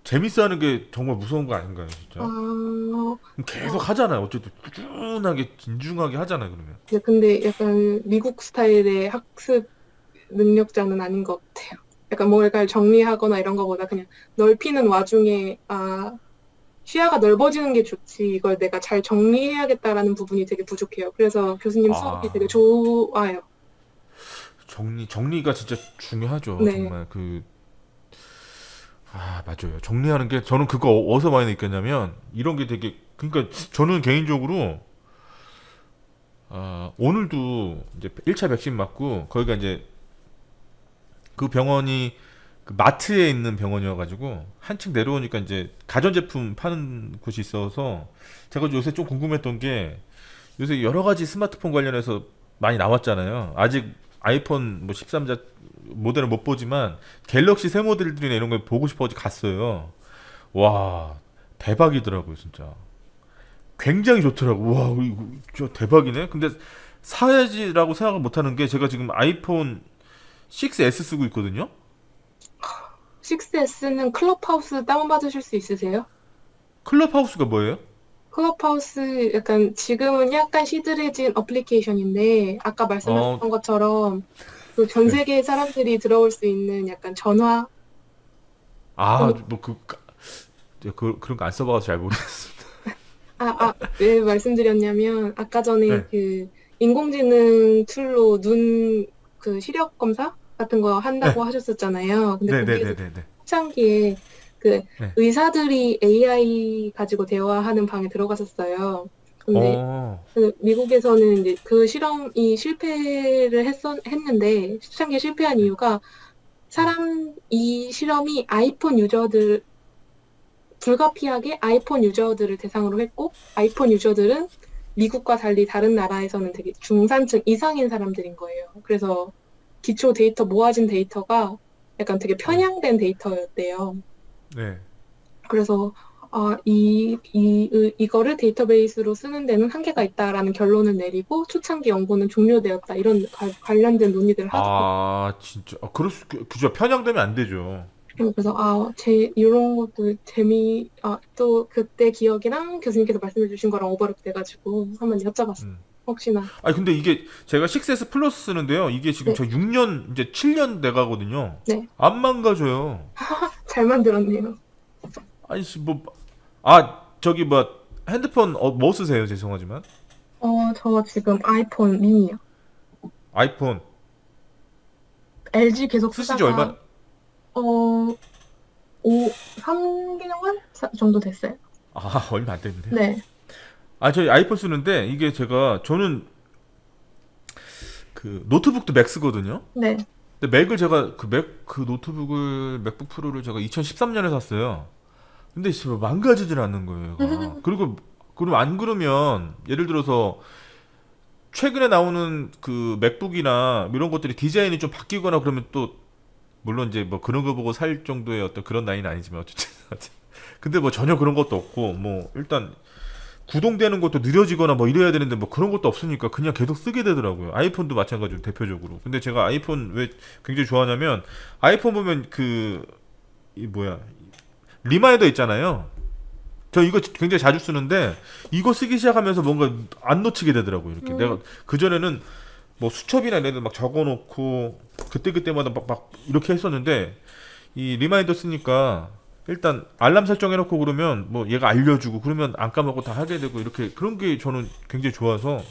재밌어 하는 게 정말 무서운 거 아닌가요, 아, 진짜? 그럼 계속 하잖아요. 어쨌든 꾸준하게, 진중하게 하잖아요, 그러면. 네, 근데 약간 미국 스타일의 학습 능력자는 아닌 것 같아요. 약간 뭔가를 정리하거나 이런 거보다 그냥 넓히는 와중에, 시야가 넓어지는 게 좋지, 이걸 내가 잘 정리해야겠다라는 부분이 되게 부족해요. 그래서 교수님 수업이 되게 아, 좋아요. 정리가 진짜 중요하죠, 네. 정말. 맞아요. 정리하는 게, 저는 그거 어디서 많이 느꼈냐면, 이런 게 되게, 그러니까 저는 개인적으로, 오늘도 이제 1차 백신 맞고, 거기가 이제 그 병원이 그 마트에 있는 병원이어가지고, 한층 내려오니까 이제 가전제품 파는 곳이 있어서, 제가 요새 좀 궁금했던 게, 요새 여러 가지 스마트폰 관련해서 많이 나왔잖아요. 아직 아이폰 뭐 13자 모델을 못 보지만 갤럭시 새 모델들이나 이런 걸 보고 싶어서 갔어요. 와, 대박이더라고요, 진짜. 굉장히 좋더라고. 와, 이거 진짜 대박이네. 근데 사야지라고 생각을 못 하는 게, 제가 지금 아이폰 6S 쓰고 있거든요. 6S는 클럽하우스 다운받으실 수 있으세요? 클럽하우스가 뭐예요? 클럽하우스 약간 지금은 약간 시들해진 어플리케이션인데 아까 어, 말씀하셨던 것처럼 그 전 네. 세계 사람들이 들어올 수 있는 약간 전화 아, 커뮤 뭐 그런 거 안 써봐서 잘 모르겠어. 왜 말씀드렸냐면 아까 전에 네, 그 인공지능 툴로 눈 그 시력 검사 같은 거 네, 한다고 하셨었잖아요. 근데 네, 네, 거기에서 네, 네, 네. 초창기에 그 네. 의사들이 AI 가지고 대화하는 방에 들어갔었어요. 근데 어, 그 미국에서는 이제 그 실험이 실패를 했는데 초창기에 실패한 네. 이유가 이 실험이 아이폰 유저들 불가피하게 아이폰 유저들을 대상으로 했고 아이폰 유저들은 미국과 달리 다른 나라에서는 되게 중산층 이상인 사람들인 거예요. 그래서 기초 데이터 모아진 데이터가 약간 되게 네, 편향된 데이터였대요. 네. 그래서 이거를 데이터베이스로 쓰는 데는 한계가 있다라는 결론을 내리고 초창기 연구는 종료되었다. 이런 관련된 논의들을 하더라고요. 진짜. 그죠. 편향되면 안 되죠. 그래서 이런 것도 또 그때 기억이랑 교수님께서 말씀해 주신 거랑 오버랩 돼가지고 한번 여쭤봤어요. 음. 혹시나. 아니, 근데 이게 제가 6S 플러스 쓰는데요. 이게 지금 네, 저 6년, 이제 7년 돼가거든요. 네. 안 망가져요. 잘 만들었네요. 아니, 저기 핸드폰, 뭐 쓰세요? 죄송하지만. 저 지금 아이폰 미니요. 아이폰. LG 계속 쓰신 지 쓰다가, 얼마, 어, 3개월 정도 됐어요. 얼마 안 됐는데요. 네, 저희 아이폰 쓰는데, 저는 그 노트북도 맥 쓰거든요. 네. 근데 맥을 제가 맥북 프로를 제가 2013년에 샀어요. 근데 씨발 망가지질 않는 거예요, 얘가. 그리고 안 그러면 예를 들어서 최근에 나오는 그 맥북이나 이런 것들이 디자인이 좀 바뀌거나 그러면 또, 물론 이제 뭐 그런 거 보고 살 정도의 어떤 그런 나이는 아니지만 어쨌든 근데 뭐 전혀 그런 것도 없고, 뭐 일단 구동되는 것도 느려지거나 뭐 이래야 되는데 뭐 그런 것도 없으니까 그냥 계속 쓰게 되더라고요. 아이폰도 마찬가지로 대표적으로. 근데 제가 아이폰 왜 굉장히 좋아하냐면, 아이폰 보면 이 뭐야, 리마인더 있잖아요. 저 이거 굉장히 자주 쓰는데 이거 쓰기 시작하면서 뭔가 안 놓치게 되더라고요. 이렇게 내가 그 전에는 뭐 수첩이나 이런 데막 적어놓고 그때마다 막 이렇게 했었는데 이 리마인더 쓰니까 일단 알람 설정해놓고 그러면 뭐 얘가 알려주고 그러면 안 까먹고 다 하게 되고 이렇게 그런 게 저는 굉장히 좋아서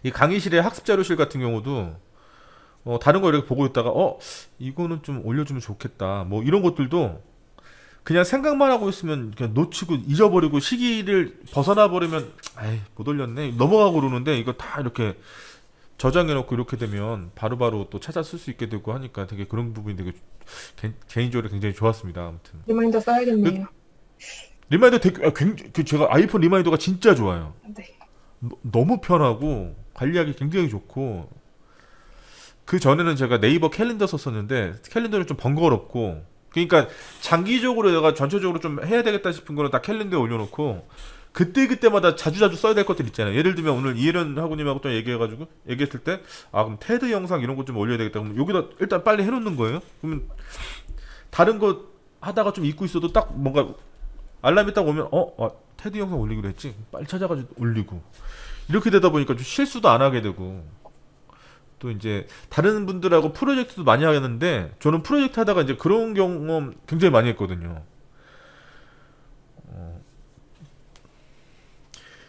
이 강의실의 학습 자료실 같은 경우도 다른 거 이렇게 보고 있다가 이거는 좀 올려주면 좋겠다 뭐 이런 것들도 그냥 생각만 하고 있으면 그냥 놓치고 잊어버리고 시기를 벗어나 버리면 아이 못 올렸네 넘어가고 그러는데 이거 다 이렇게 저장해놓고 이렇게 되면 바로바로 또 찾아 쓸 수 있게 되고 하니까 되게 그런 부분이 되게 개인적으로 굉장히 좋았습니다. 아무튼 리마인더 써야겠네요. 리마인더 되게 굉장히 제가 아이폰 리마인더가 진짜 좋아요. 네. 너무 편하고 관리하기 굉장히 좋고 그 전에는 제가 네이버 캘린더 썼었는데 캘린더는 좀 번거롭고 그러니까 장기적으로 내가 전체적으로 좀 해야 되겠다 싶은 거는 다 캘린더에 올려놓고 그때마다 자주 써야 될 것들 있잖아요. 예를 들면 오늘 이혜련 학우님하고 또 얘기했을 때 그럼 테드 영상 이런 거 좀 올려야 되겠다. 그럼 여기다 일단 빨리 해놓는 거예요. 그러면 다른 거 하다가 좀 잊고 있어도 딱 뭔가 알람이 딱 오면 테드 영상 올리기로 했지. 빨리 찾아가지고 올리고 이렇게 되다 보니까 좀 실수도 안 하게 되고 또 이제 다른 분들하고 프로젝트도 많이 하는데 저는 프로젝트 하다가 이제 그런 경험 굉장히 많이 했거든요.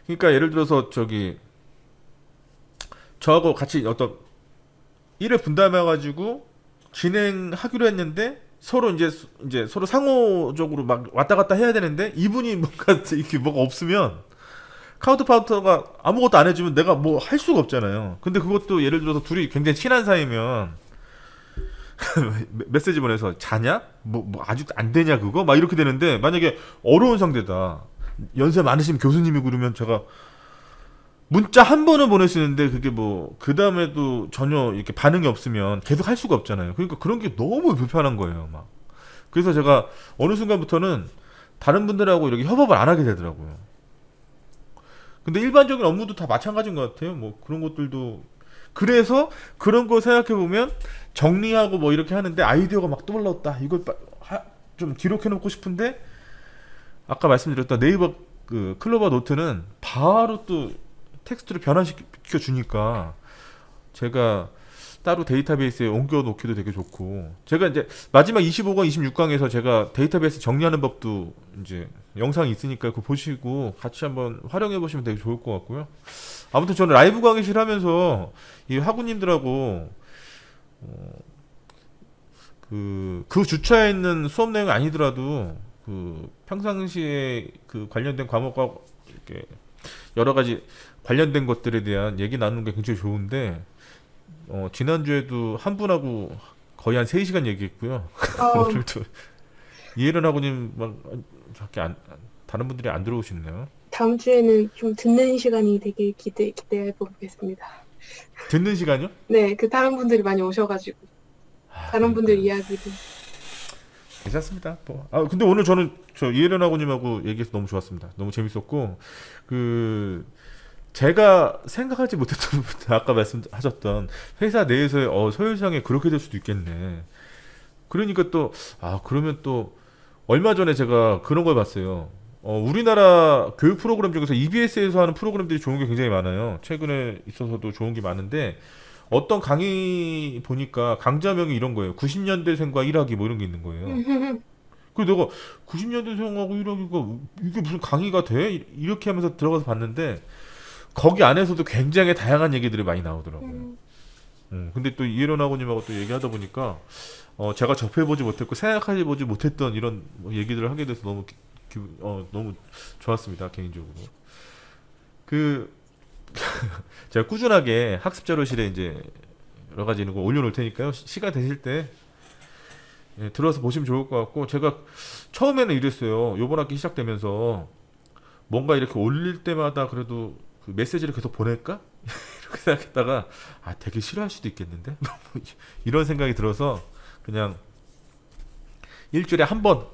그러니까 예를 들어서 저하고 같이 어떤 일을 분담해 가지고 진행하기로 했는데 서로 이제 서로 상호적으로 막 왔다 갔다 해야 되는데 이분이 뭔가 이렇게 뭐가 없으면 카운터파트가 아무것도 안 해주면 내가 뭐 할 수가 없잖아요. 근데 그것도 예를 들어서 둘이 굉장히 친한 사이면 메시지 보내서 자냐? 뭐 아직도 안 되냐 그거? 막 이렇게 되는데 만약에 어려운 상대다. 연세 많으신 교수님이 그러면 제가 문자 한 번은 보낼 수 있는데 그게 뭐 그 다음에도 전혀 이렇게 반응이 없으면 계속 할 수가 없잖아요. 그러니까 그런 게 너무 불편한 거예요. 막 그래서 제가 어느 순간부터는 다른 분들하고 이렇게 협업을 안 하게 되더라고요. 근데 일반적인 업무도 다 마찬가지인 것 같아요. 뭐 그런 것들도 그래서 그런 거 생각해 보면 정리하고 뭐 이렇게 하는데 아이디어가 막 떠올랐다. 이걸 좀 기록해 놓고 싶은데 아까 말씀드렸던 네이버 그 클로버 노트는 바로 또 텍스트로 변환시켜 주니까 제가 따로 데이터베이스에 옮겨 놓기도 되게 좋고 제가 이제 마지막 25강, 26강에서 제가 데이터베이스 정리하는 법도 이제 영상이 있으니까 그거 보시고 같이 한번 활용해 보시면 되게 좋을 것 같고요. 아무튼 저는 라이브 강의실 하면서 이 학우님들하고 그 주차에 있는 수업 내용이 아니더라도 그 평상시에 그 관련된 과목과 이렇게 여러 가지 관련된 것들에 대한 얘기 나누는 게 굉장히 좋은데 지난주에도 한 분하고 거의 한 3시간 얘기했고요. 오늘도 이혜련 학우님 다른 분들이 안 들어오시네요. 다음 주에는 좀 듣는 시간이 되게 기대해 보겠습니다. 듣는 시간이요? 네, 그 다른 분들이 많이 오셔가지고 다른 분들 이야기도 괜찮습니다. 근데 오늘 저는 이혜련 학우님하고 얘기해서 너무 좋았습니다. 너무 재밌었고 제가 생각하지 못했던 아까 말씀하셨던 회사 내에서의 서열상에 그렇게 될 수도 있겠네. 그러니까 또 그러면 또 얼마 전에 제가 그런 걸 봤어요. 우리나라 교육 프로그램 중에서 EBS에서 하는 프로그램들이 좋은 게 굉장히 많아요. 최근에 있어서도 좋은 게 많은데 어떤 강의 보니까 강좌명이 이런 거예요. 90년대생과 일하기 뭐 이런 게 있는 거예요. 그래서 내가 90년대생하고 일하기가 이게 무슨 강의가 돼? 이렇게 하면서 들어가서 봤는데 거기 안에서도 굉장히 다양한 얘기들이 많이 나오더라고요. 근데 또 이혜련 학우님하고 또 얘기하다 보니까 제가 접해보지 못했고 생각해보지 못했던 이런 얘기들을 하게 돼서 너무 좋았습니다. 개인적으로. 제가 꾸준하게 학습 자료실에 이제 여러 가지 이런 거 올려놓을 테니까요. 시간 되실 때 들어와서 보시면 좋을 것 같고 제가 처음에는 이랬어요. 요번 학기 시작되면서 뭔가 이렇게 올릴 때마다 그래도 그 메시지를 계속 보낼까? 이렇게 생각했다가 되게 싫어할 수도 있겠는데? 이런 생각이 들어서 그냥 일주일에 한 번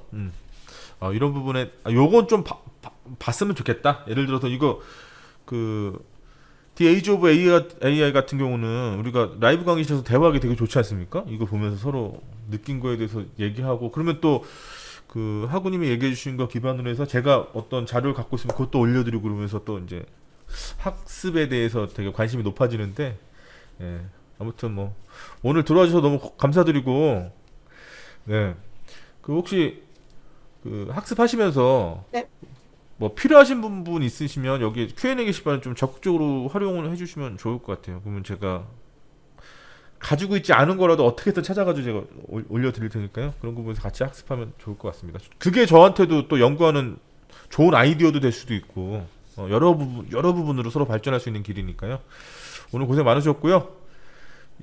이런 부분에 요건 좀 봤으면 좋겠다. 예를 들어서 이거 The Age of AI 같은 경우는 우리가 라이브 강의실에서 대화하기 되게 좋지 않습니까? 이거 보면서 서로 느낀 거에 대해서 얘기하고 그러면 또 그 하구님이 얘기해 주신 거 기반으로 해서 제가 어떤 자료를 갖고 있으면 그것도 올려드리고 그러면서 또 이제 학습에 대해서 되게 관심이 높아지는데, 예. 아무튼 뭐 오늘 들어와 주셔서 너무 감사드리고, 네. 그 혹시 그 학습하시면서 네. 뭐 필요하신 부분 있으시면 여기 Q&A 게시판 좀 적극적으로 활용을 해주시면 좋을 것 같아요. 그러면 제가 가지고 있지 않은 거라도 어떻게든 찾아가지고 제가 올려드릴 테니까요. 그런 부분에서 같이 학습하면 좋을 것 같습니다. 그게 저한테도 또 연구하는 좋은 아이디어도 될 수도 있고, 여러 부분으로 서로 발전할 수 있는 길이니까요. 오늘 고생 많으셨고요.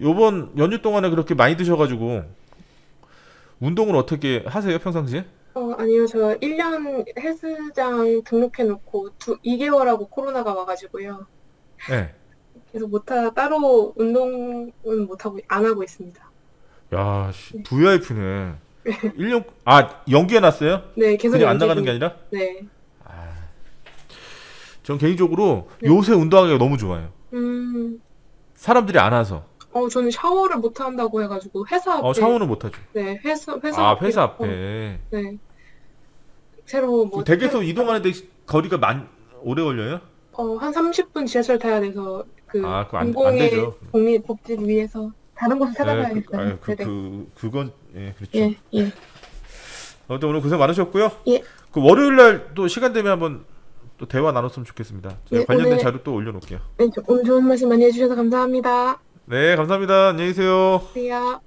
요번 연휴 동안에 그렇게 많이 드셔가지고 운동을 어떻게 하세요, 평상시에? 아니요. 저 1년 헬스장 등록해놓고 2개월하고 코로나가 와가지고요. 네. 그래서 따로 운동은 안 하고 있습니다. 야, VIP네. 1년, 연기해놨어요? 네, 계속 그냥 안 연기 나가는 중. 게 아니라? 네. 전 개인적으로 네. 요새 운동하기가 너무 좋아요. 사람들이 안 와서. 저는 샤워를 못 한다고 해가지고 회사 앞에. 샤워는 못하죠. 네, 회사 앞에. 회사 앞에. 네. 새로 그 댁에서 이동하는데 거리가 오래 걸려요? 한 30분 지하철 타야 돼서 그거 안 공공의 되죠. 복지를 위해서 다른 곳을 찾아가야겠어요. 그건, 예, 그렇죠. 예, 예. 아무튼 오늘 고생 많으셨고요. 예. 그 월요일날 또 시간 되면 한번 또 대화 나눴으면 좋겠습니다. 제가 예, 관련된 오늘- 자료 또 올려놓을게요. 네, 오늘 좋은 말씀 많이 해주셔서 감사합니다. 네, 감사합니다. 안녕히 계세요. 안녕하세요.